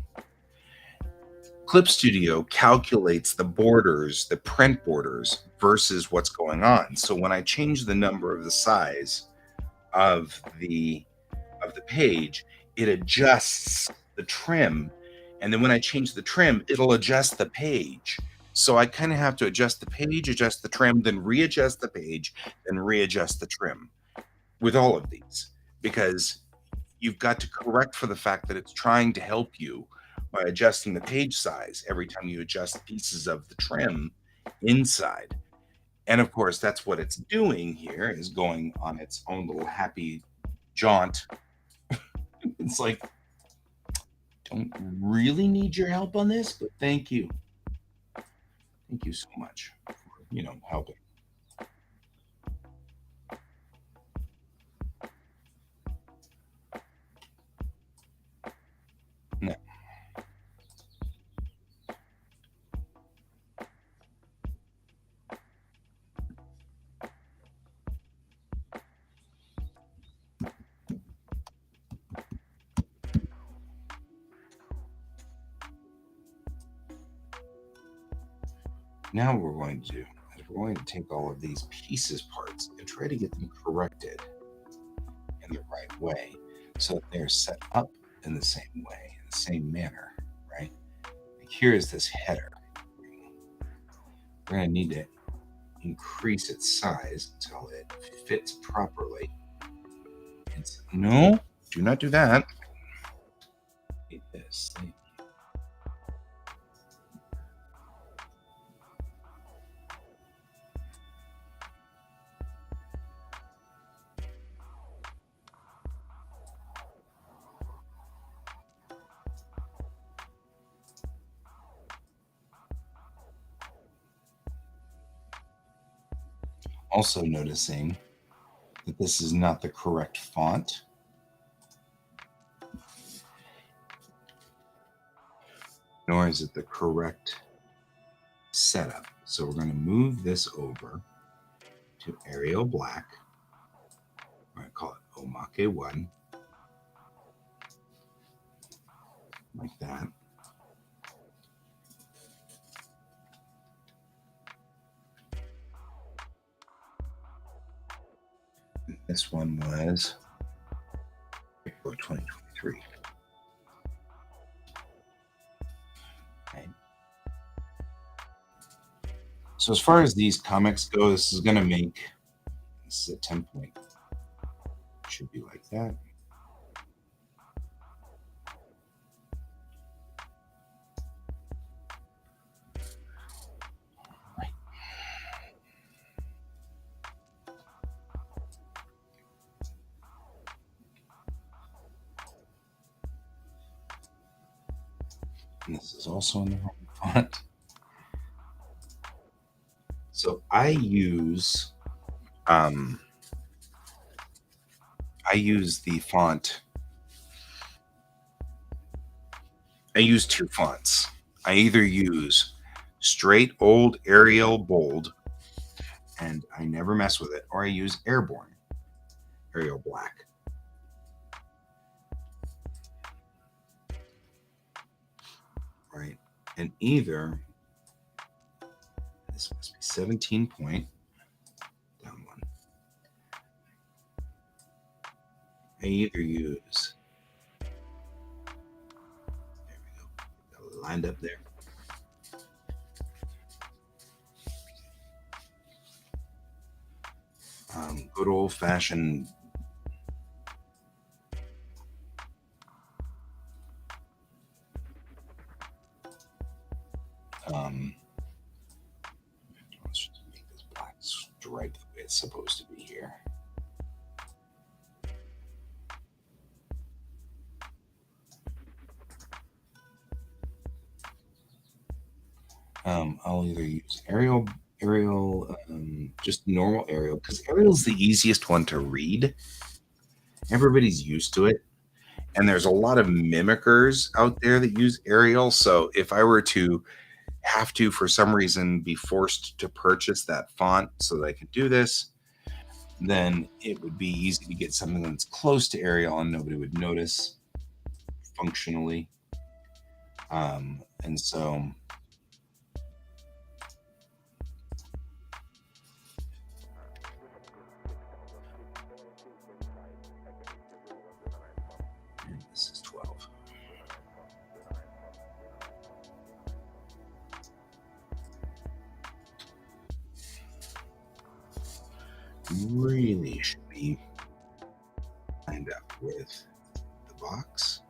Clip Studio calculates the borders, the print borders, versus what's going on. So when I change the number of the size of the page, it adjusts the trim, and then when I change the trim, it'll adjust the page. So I kind of have to adjust the page, adjust the trim, then readjust the page, then readjust the trim with all of these, because you've got to correct for the fact that it's trying to help you by adjusting the page size every time you adjust pieces of the trim inside. And of course, that's what it's doing here, is going on its own little happy jaunt. It's like, don't really need your help on this, but thank you. Thank you so much for, helping. No. Now what we're going to do is we're going to take all of these pieces parts and try to get them corrected in the right way so that they're set up in the same way, in the same manner, right? Like here is this header. We're going to need to increase its size until it fits properly. No, do not do that. This thing. Also noticing that this is not the correct font. Nor is it the correct setup. So we're going to move this over to Arial Black. We're going to call it Omake 1. Like that. And this one was April 2023. Okay. So as far as these comics go, this is a 10 point. Should be like that. Right. And this is also in the wrong font. So I use the font. I use two fonts. I either use straight old Arial bold, and I never mess with it, or I use Airborne Arial black. Right, and either this must be 17 point down one. I either use, there we go, got it lined up there. Good old fashioned let's just make this black stripe the way it's supposed to be here. I'll either use Arial, just normal Arial, because Arial's the easiest one to read. Everybody's used to it. And there's a lot of mimickers out there that use Arial. So if I were to have to, for some reason, be forced to purchase that font so that I could do this, then it would be easy to get something that's close to Arial and nobody would notice functionally. And so this is 12. Really should be lined up with the box.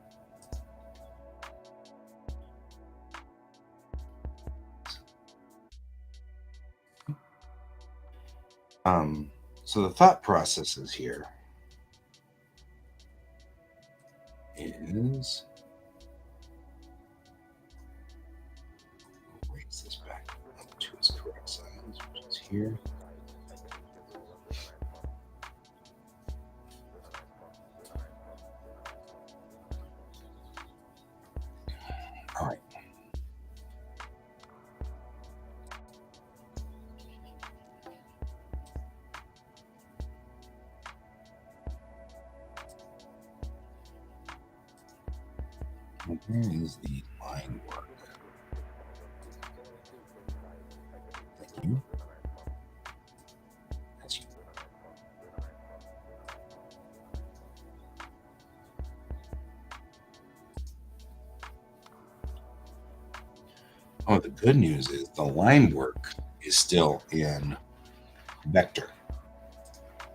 So the thought processes here is raise this back up to its correct size, which is here. All right. Where is the line work? Thank you. That's you. Oh, the good news is the line work is still in vector,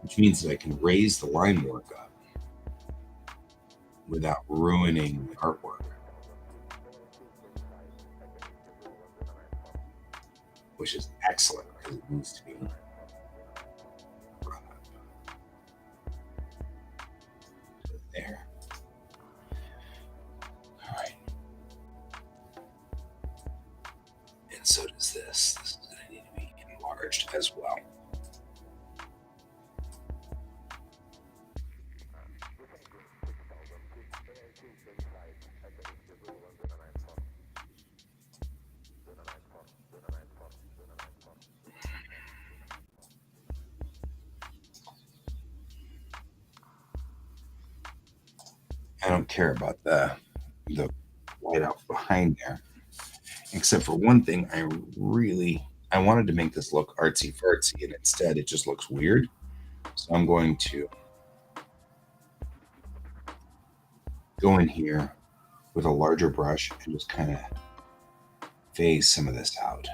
which means that I can raise the line work up without ruining the artwork, which is excellent because it needs to be brought up to there. All right. And so does this. This is going to need to be enlarged as well. don't care about the white out behind there, except for one thing. I wanted to make this look artsy fartsy, and instead it just looks weird. So I'm going to go in here with a larger brush and just kind of phase some of this out.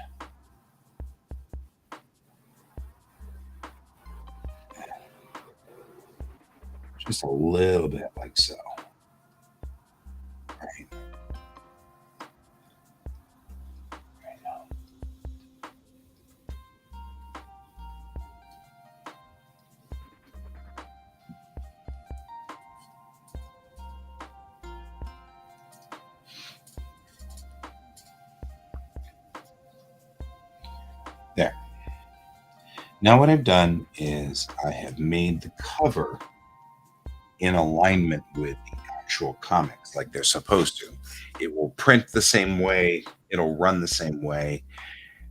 Just a little bit like so. Right. There. Now what I've done is I have made the cover in alignment with the actual comics like they're supposed to. It will print the same way, it'll run the same way.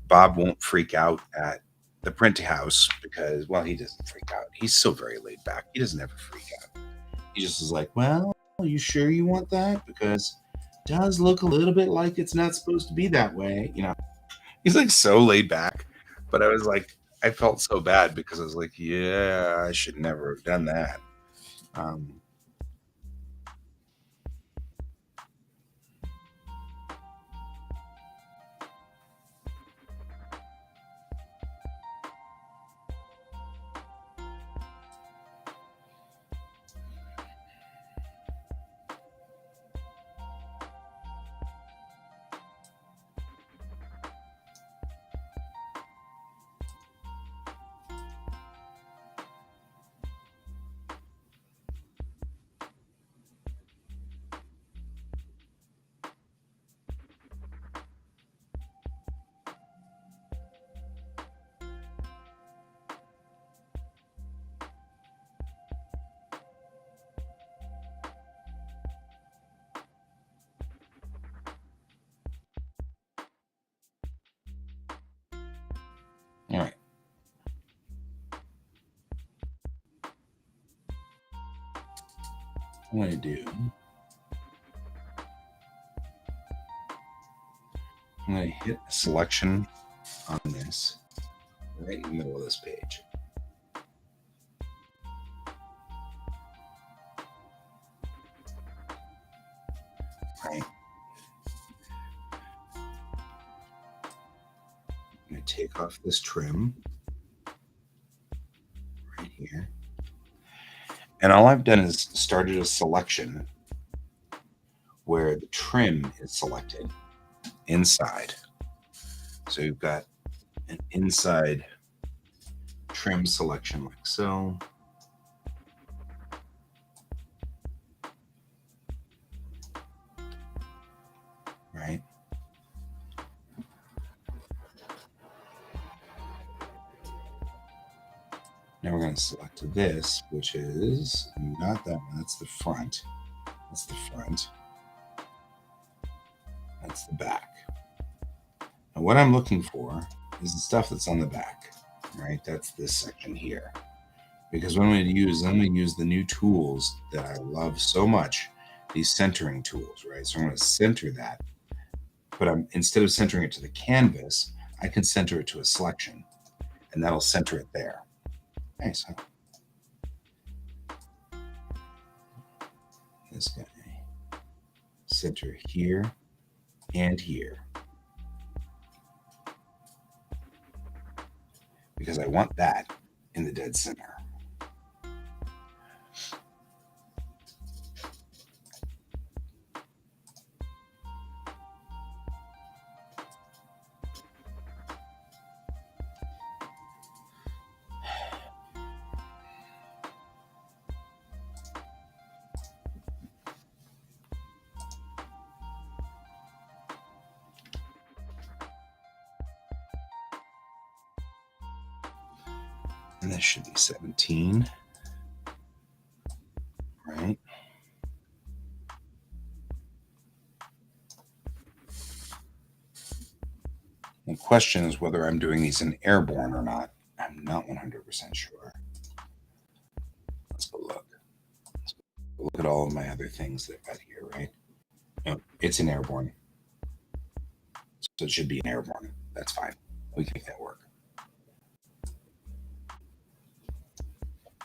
Bob won't freak out at the print house because, well, he doesn't freak out. He's so very laid back. He doesn't ever freak out. He just is like, well, are you sure you want that? Because it does look a little bit like it's not supposed to be that way. He's like so laid back. But I was like, I felt so bad because I was like, yeah, I should never have done that. Um, all right. What I do, I'm going to hit a selection on this right in the middle of this page. Right. I'm going to take off this trim right here. And all I've done is started a selection where the trim is selected inside. So you've got an inside trim selection like so. Right. Now we're going to select this, which is not that one. That's the front. That's the front. That's the back. And what I'm looking for is the stuff that's on the back, right? That's this section here. Because what I'm going to use the new tools that I love so much, these centering tools, right? So I'm going to center that. But instead of centering it to the canvas, I can center it to a selection, and that'll center it there. Nice, huh? This guy. Center here and here. Because I want that in the dead center. And this should be 17. Right? The question is whether I'm doing these in airborne or not. I'm not 100% sure. Let's go look. Look at all of my other things that I've got here, right? No, it's an airborne. So it should be an airborne. That's fine. We can make that work.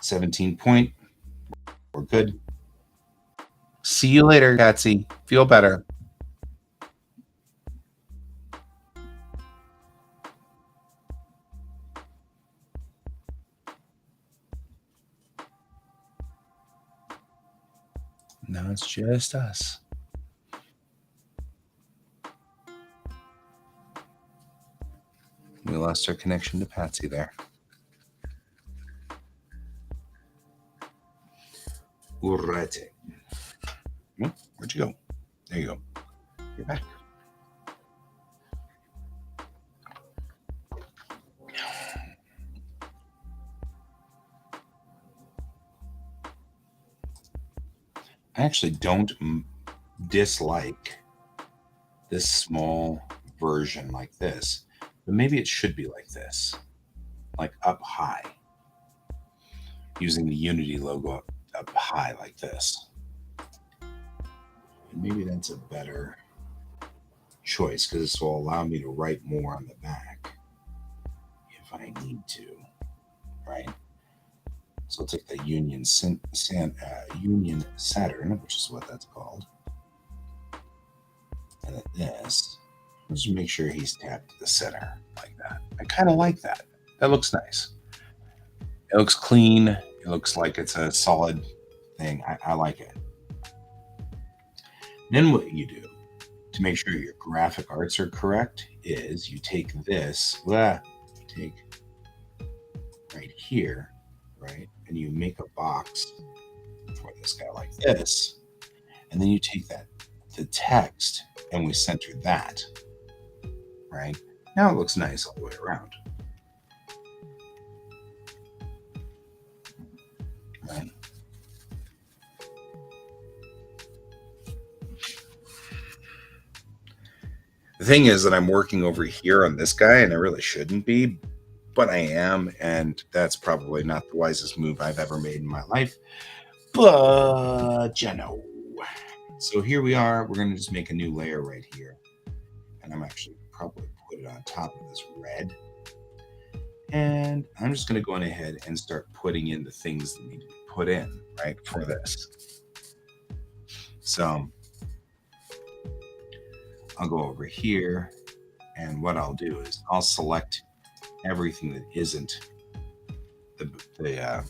17 point. We're good. See you later, Gatsy. Feel better. Now it's just us. We lost our connection to Patsy there. Urete. Oh, where'd you go? There you go. You're back. I actually don't dislike this small version like this, but maybe it should be like this, like up high, using the Unity logo up high like this. And maybe that's a better choice because this will allow me to write more on the back if I need to, right? So I'll take the Union Saturn, which is what that's called. And then this, just make sure he's tapped to the center like that. I kind of like that. That looks nice. It looks clean. It looks like it's a solid thing. I like it. Then what you do to make sure your graphic arts are correct is you take this, take right here, right? And you make a box for this guy like this. And then you take the text, and we center that, right? Now it looks nice all the way around. Right? The thing is that I'm working over here on this guy, and I really shouldn't be, but I am, and that's probably not the wisest move I've ever made in my life. But you know. So here we are. We're going to just make a new layer right here. And I'm actually probably put it on top of this red. And I'm just going to go on ahead and start putting in the things that need to be put in, right, for this. So I'll go over here. And what I'll do is I'll select everything that isn't the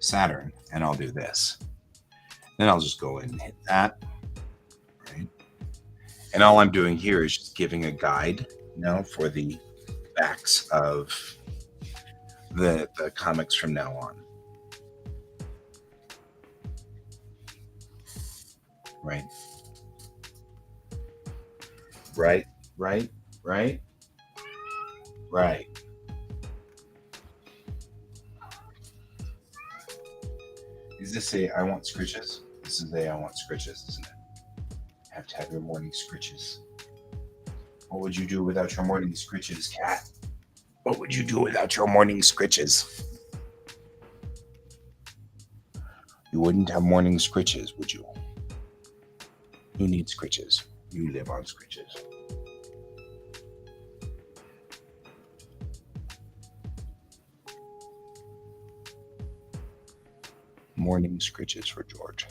Saturn, and I'll do this. Then I'll just go in and hit that, right? And all I'm doing here is just giving a guide now for the backs of the comics from now on. Right. Right, right, right, right. Is this a I want scritches? This is a I want scritches, isn't it? Have to have your morning scritches. What would you do without your morning scritches, cat? What would you do without your morning scritches? You wouldn't have morning scritches, would you? Who needs scritches? You live on scritches. Morning scritches for George.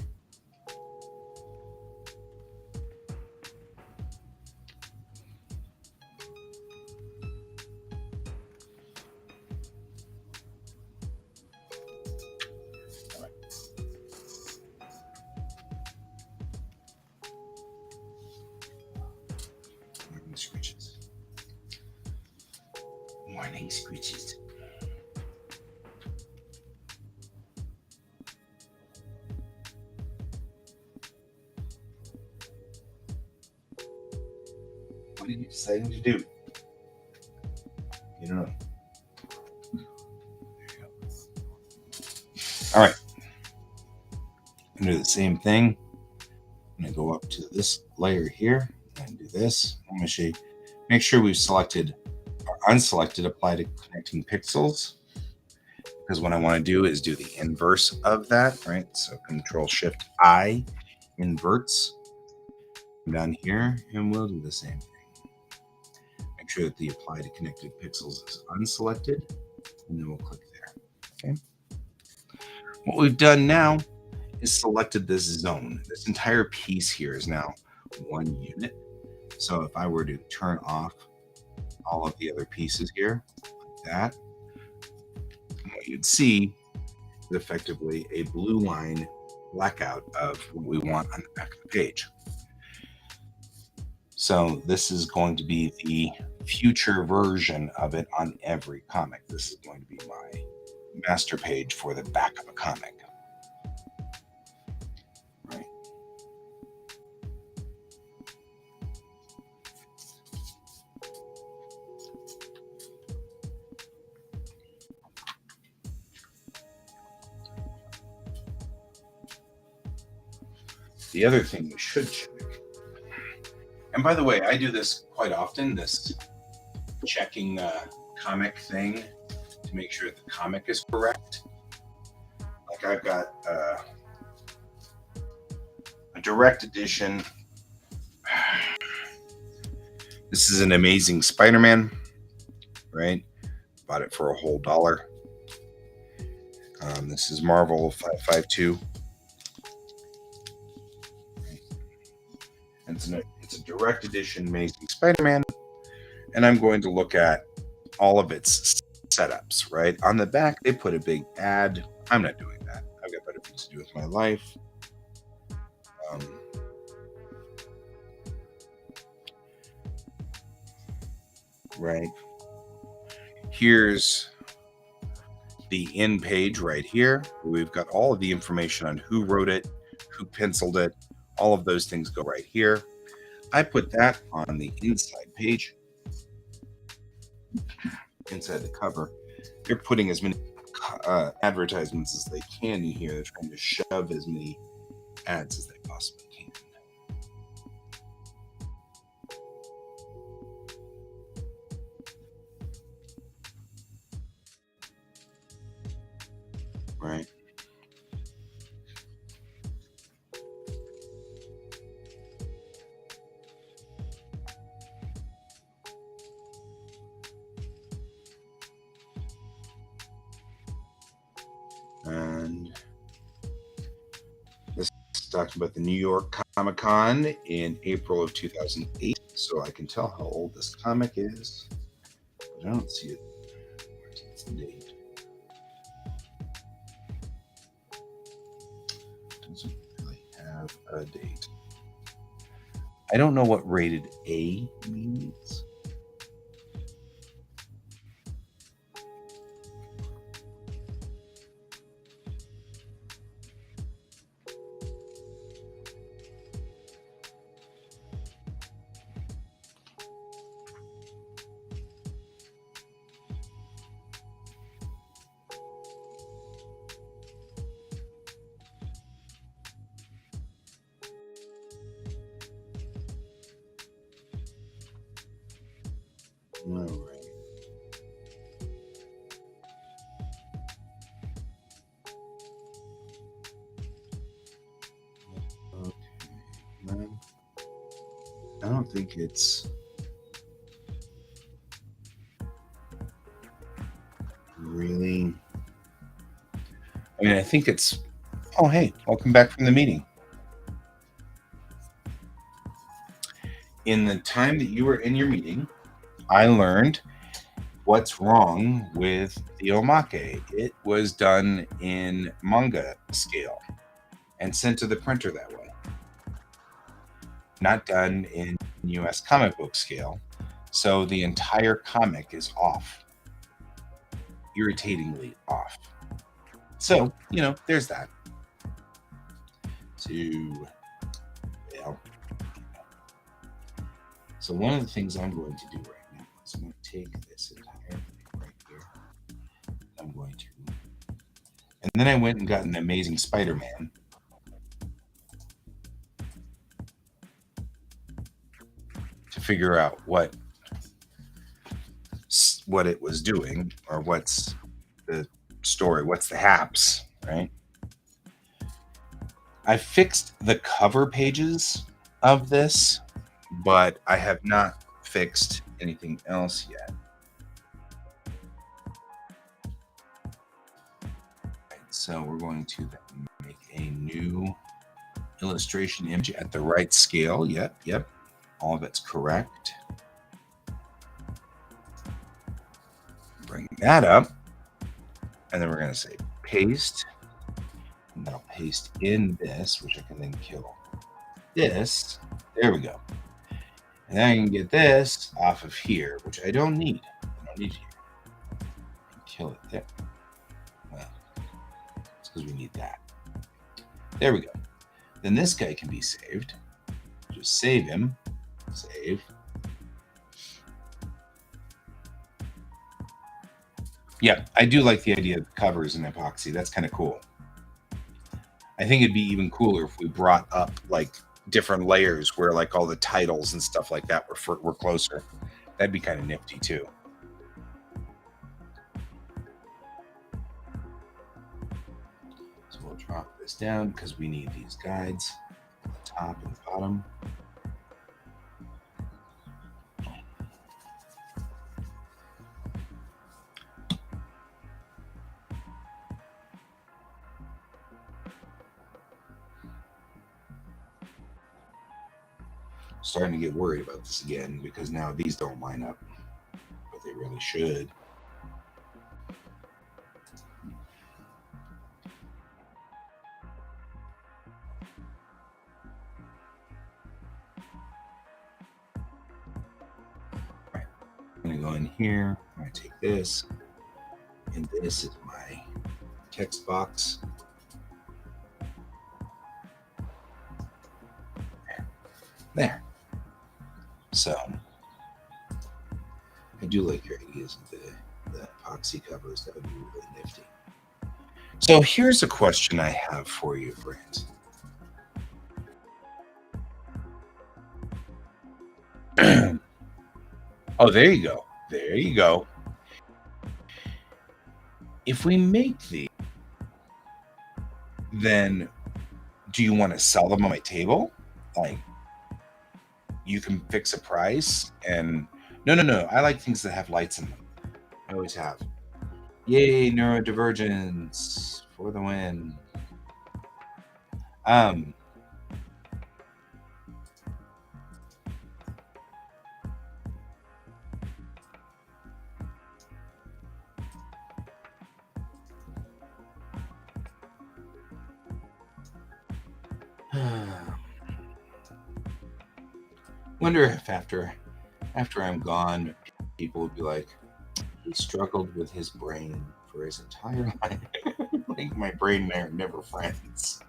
Morning scritches. Morning scritches. What are you deciding to do? You don't know. All right. I'm going to do the same thing. I'm going to go up to this layer here and do this. I'm going to show you, make sure we've selected or unselected apply to connecting pixels. because what I want to do is do the inverse of that, right? So Control Shift I inverts down here, and we'll do the same thing. Make sure that the apply to connected pixels is unselected, and then we'll click there. Okay. What we've done now is selected this zone. This entire piece here is now one unit. So if I were to turn off all of the other pieces here, like that, what you'd see is effectively a blue line blackout of what we want on the back of the page. So this is going to be the future version of it on every comic. This is going to be my master page for the back of a comic. Right. The other thing we should check, and by the way, I do this quite often, this checking comic thing to make sure the comic is correct. Like I've got a direct edition. This is an Amazing Spider-Man, right? Bought it for a whole $1. This is Marvel 552. And it's a direct edition Amazing Spider-Man, and I'm going to look at all of its setups, right? On the back, they put a big ad. I'm not doing that. I've got better things to do with my life. Right. Here's the in page right here. We've got all of the information on who wrote it, who penciled it. All of those things go right here. I put that on the inside page, inside the cover. They're putting as many advertisements as they can in here. They're trying to shove as many ads as they possibly can. Right. And this talks about the New York Comic Con in April of 2008. So I can tell how old this comic is, but I don't see it. Where's its date? Doesn't really have a date. I don't know what rated A means. All right. Okay. Well, I don't think it's really. I mean, I think it's. Oh, hey, welcome back from the meeting. In the time that you were in your meeting, I learned what's wrong with the omake. It was done in manga scale and sent to the printer that way, not done in US comic book scale. So the entire comic is off, irritatingly off. So, there's that. So one of the things I'm going to do right now is I'm going to take this entire thing right here. I'm going to, and then I went and got an Amazing Spider-Man. To figure out what it was doing, or what's the story? What's the haps, right? I fixed the cover pages of this, but I have not fixed anything else yet. Right, so we're going to then make a new illustration image at the right scale. Yep, yep. All of it's correct. Bring that up. And then we're going to say paste. And that'll paste in this, which I can then kill this. There we go. And then I can get this off of here, which I don't need. I don't need here. And kill it there. Well, it's because we need that. There we go. Then this guy can be saved. Just save him. Save. Yeah, I do like the idea of the covers in epoxy. That's kind of cool. I think it'd be even cooler if we brought up like different layers where like all the titles and stuff like that were closer. That'd be kind of nifty too. So we'll drop this down because we need these guides at the top and bottom. Starting to get worried about this again because now these don't line up, but they really should. Right. I'm going to go in here. I'm going to take this, and this is my text box. There. So I do like your ideas of the epoxy covers. That would be really nifty. So here's a question I have for you, Brent. Oh, there you go. There you go. If we make these, then do you want to sell them on my table? Like, you can fix a price and no. I like things that have lights in them. I always have. Yay, neurodivergence for the win. Um wonder if after I'm gone, people would be like, he struggled with his brain for his entire life. Like my brain never friends.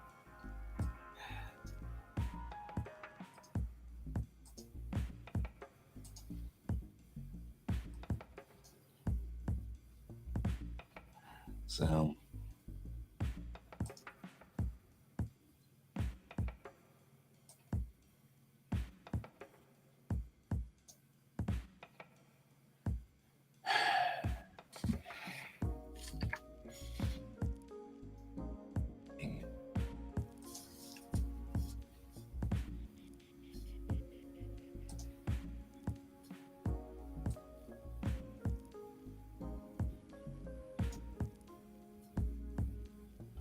So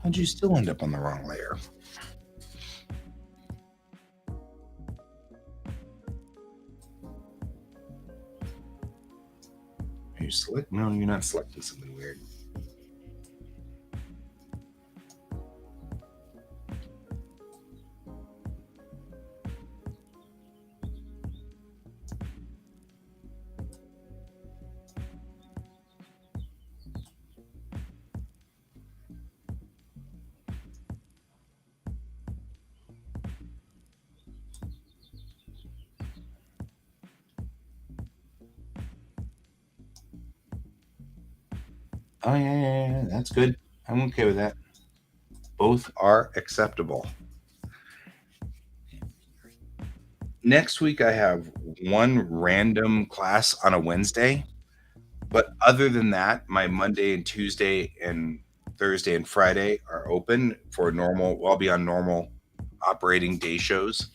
how'd you still end up on the wrong layer? Are you select? No, you're not selecting something weird. Oh yeah, that's good. I'm okay with that. Both are acceptable. Next week I have one random class on a Wednesday, but other than that, my Monday and Tuesday and Thursday and Friday are open for normal. I'll be on normal operating day shows,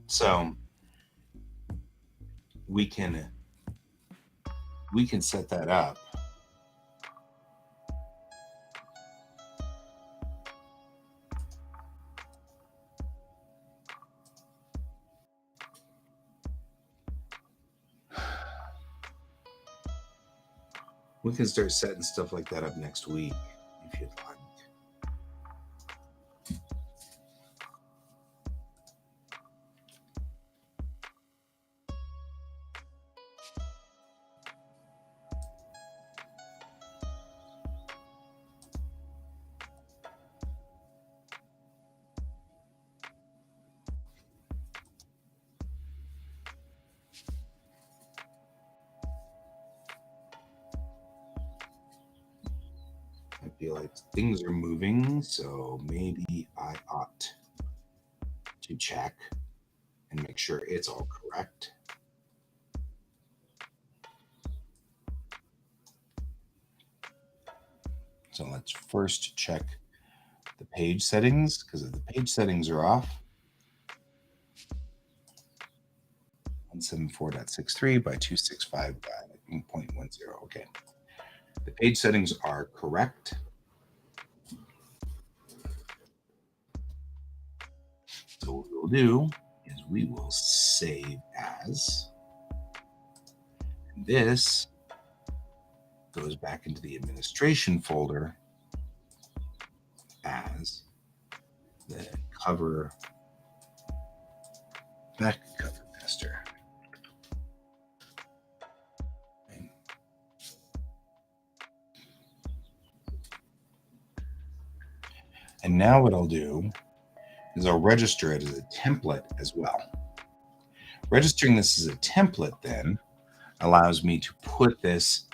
so we can set that up. We can start setting stuff like that up next week if you'd like. I feel like things are moving, so maybe I ought to check and make sure it's all correct. So let's first check the page settings, because if the page settings are off, 174.63 by 265.10. Okay. The page settings are correct. So what we'll do is we will save as. And this goes back into the administration folder as the cover, back cover master. And now what I'll do is I'll register it as a template as well. Registering this as a template then allows me to put this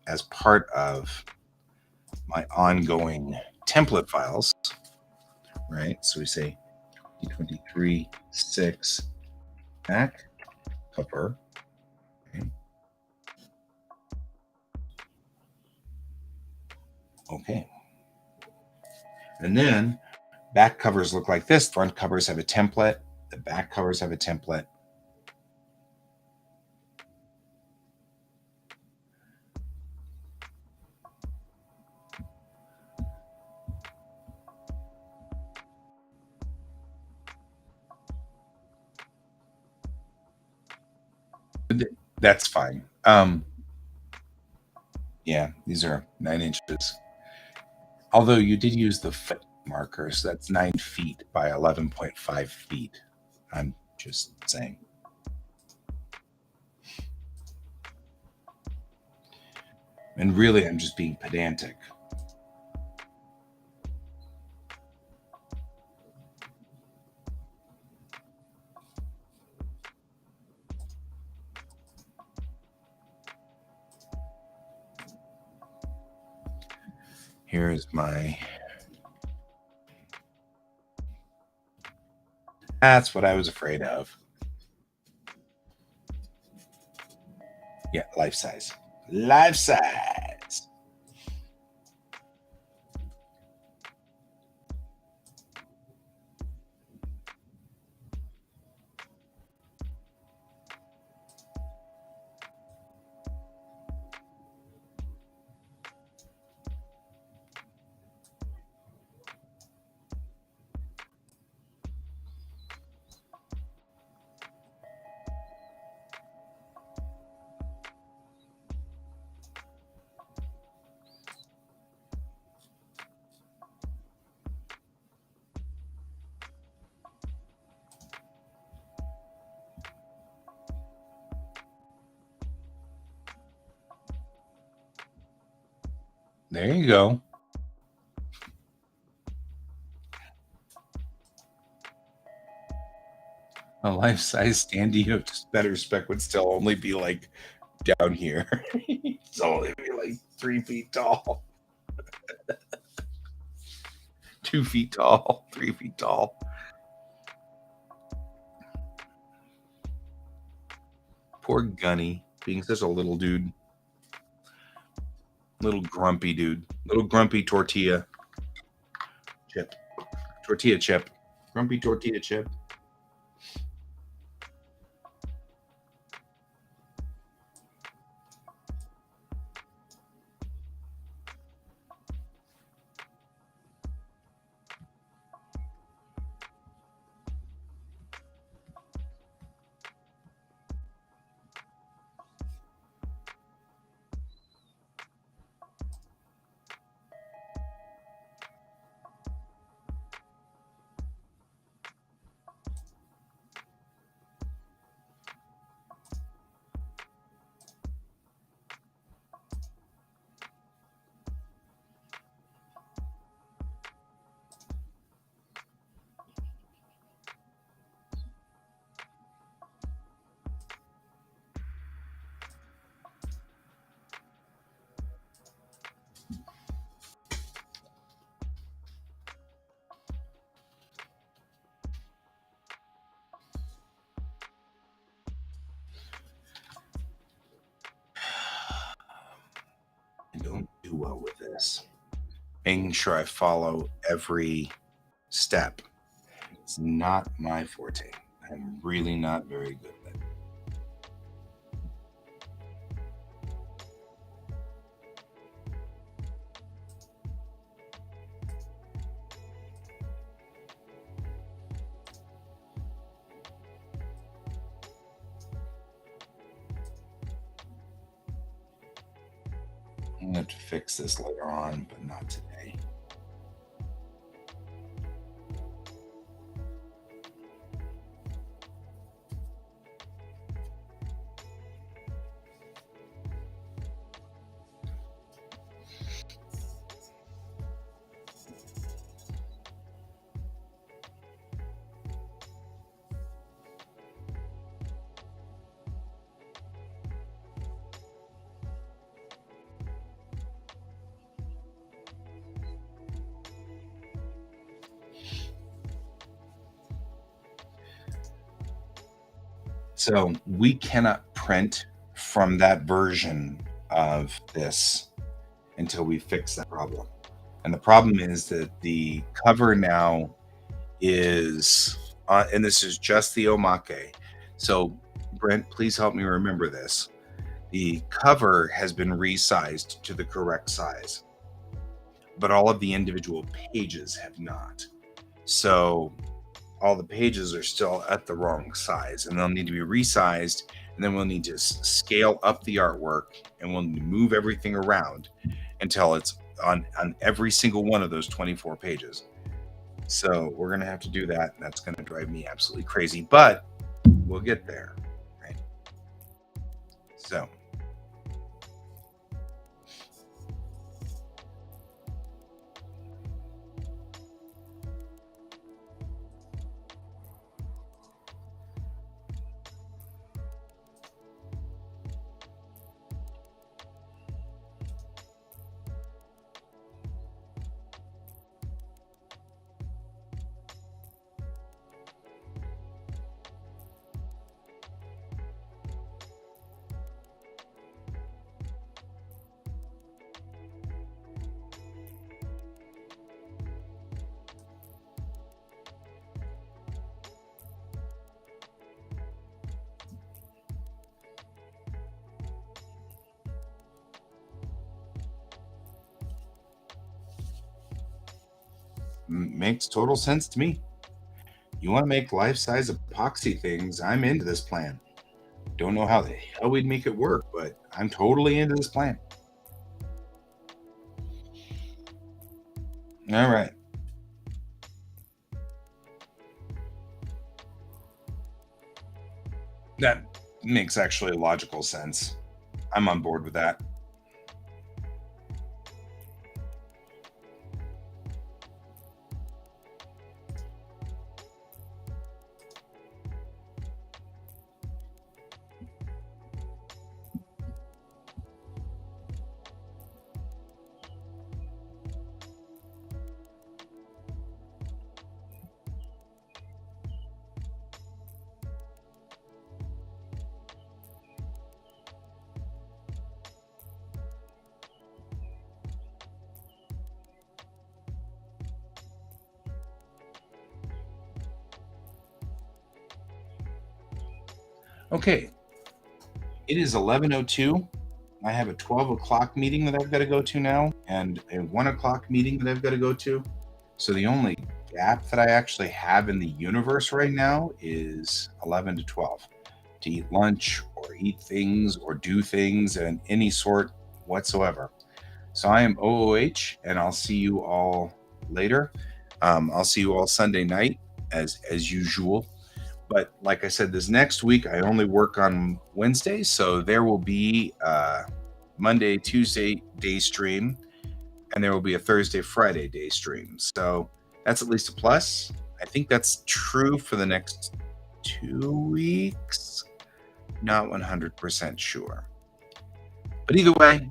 as part of my ongoing template files, right? So we say 23.6 back cover. Okay. And then back covers look like this. Front covers have a template. The back covers have a template. That's fine. Yeah, these are 9 inches. Although you did use the foot marker, so that's 9 feet by 11.5 feet. I'm just saying. And really, I'm just being pedantic. Here's my. That's what I was afraid of. Yeah, life size. Life size. There you go. A life size standee of better spec would still only be like down here. It's only be like 3 feet tall, 2 feet tall, 3 feet tall. Poor Gunny, being such a little dude. Little grumpy dude. Little grumpy tortilla chip. Tortilla chip. Grumpy tortilla chip. I don't do well with this. Making sure I follow every step. It's not my forte. I'm really not very good at it. I'm going to have to fix this later on, but not today. So we cannot print from that version of this until we fix that problem. And the problem is that the cover now is, and this is just the omake. So, Brent, please help me remember this. The cover has been resized to the correct size, but all of the individual pages have not. So, all the pages are still at the wrong size, and they'll need to be resized. And then we'll need to scale up the artwork, and we'll need to move everything around until it's on every single one of those 24 pages. So we're going to have to do that. And that's going to drive me absolutely crazy, but we'll get there. Right. So. Makes total sense to me. You want to make life-size epoxy things? I'm into this plan. Don't know how the hell we'd make it work, but I'm totally into this plan. All right. That makes actually logical sense. I'm on board with that. Okay, it is 11:02. I have a 12 o'clock meeting that I've got to go to now, and a 1 o'clock meeting that I've got to go to. So the only gap that I actually have in the universe right now is 11 to 12 to eat lunch or eat things or do things in any sort whatsoever. So I am OOH, and I'll see you all later. I'll see you all Sunday night as usual. But like I said, this next week I only work on Wednesdays, so there will be Monday, Tuesday day stream, and there will be a Thursday, Friday day stream. So that's at least a plus. I think that's true for the next 2 weeks. Not 100% sure. But either way,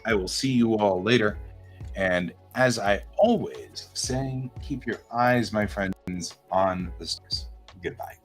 I will see you all later. And as I always say, keep your eyes, my friends, on the stars. Goodbye.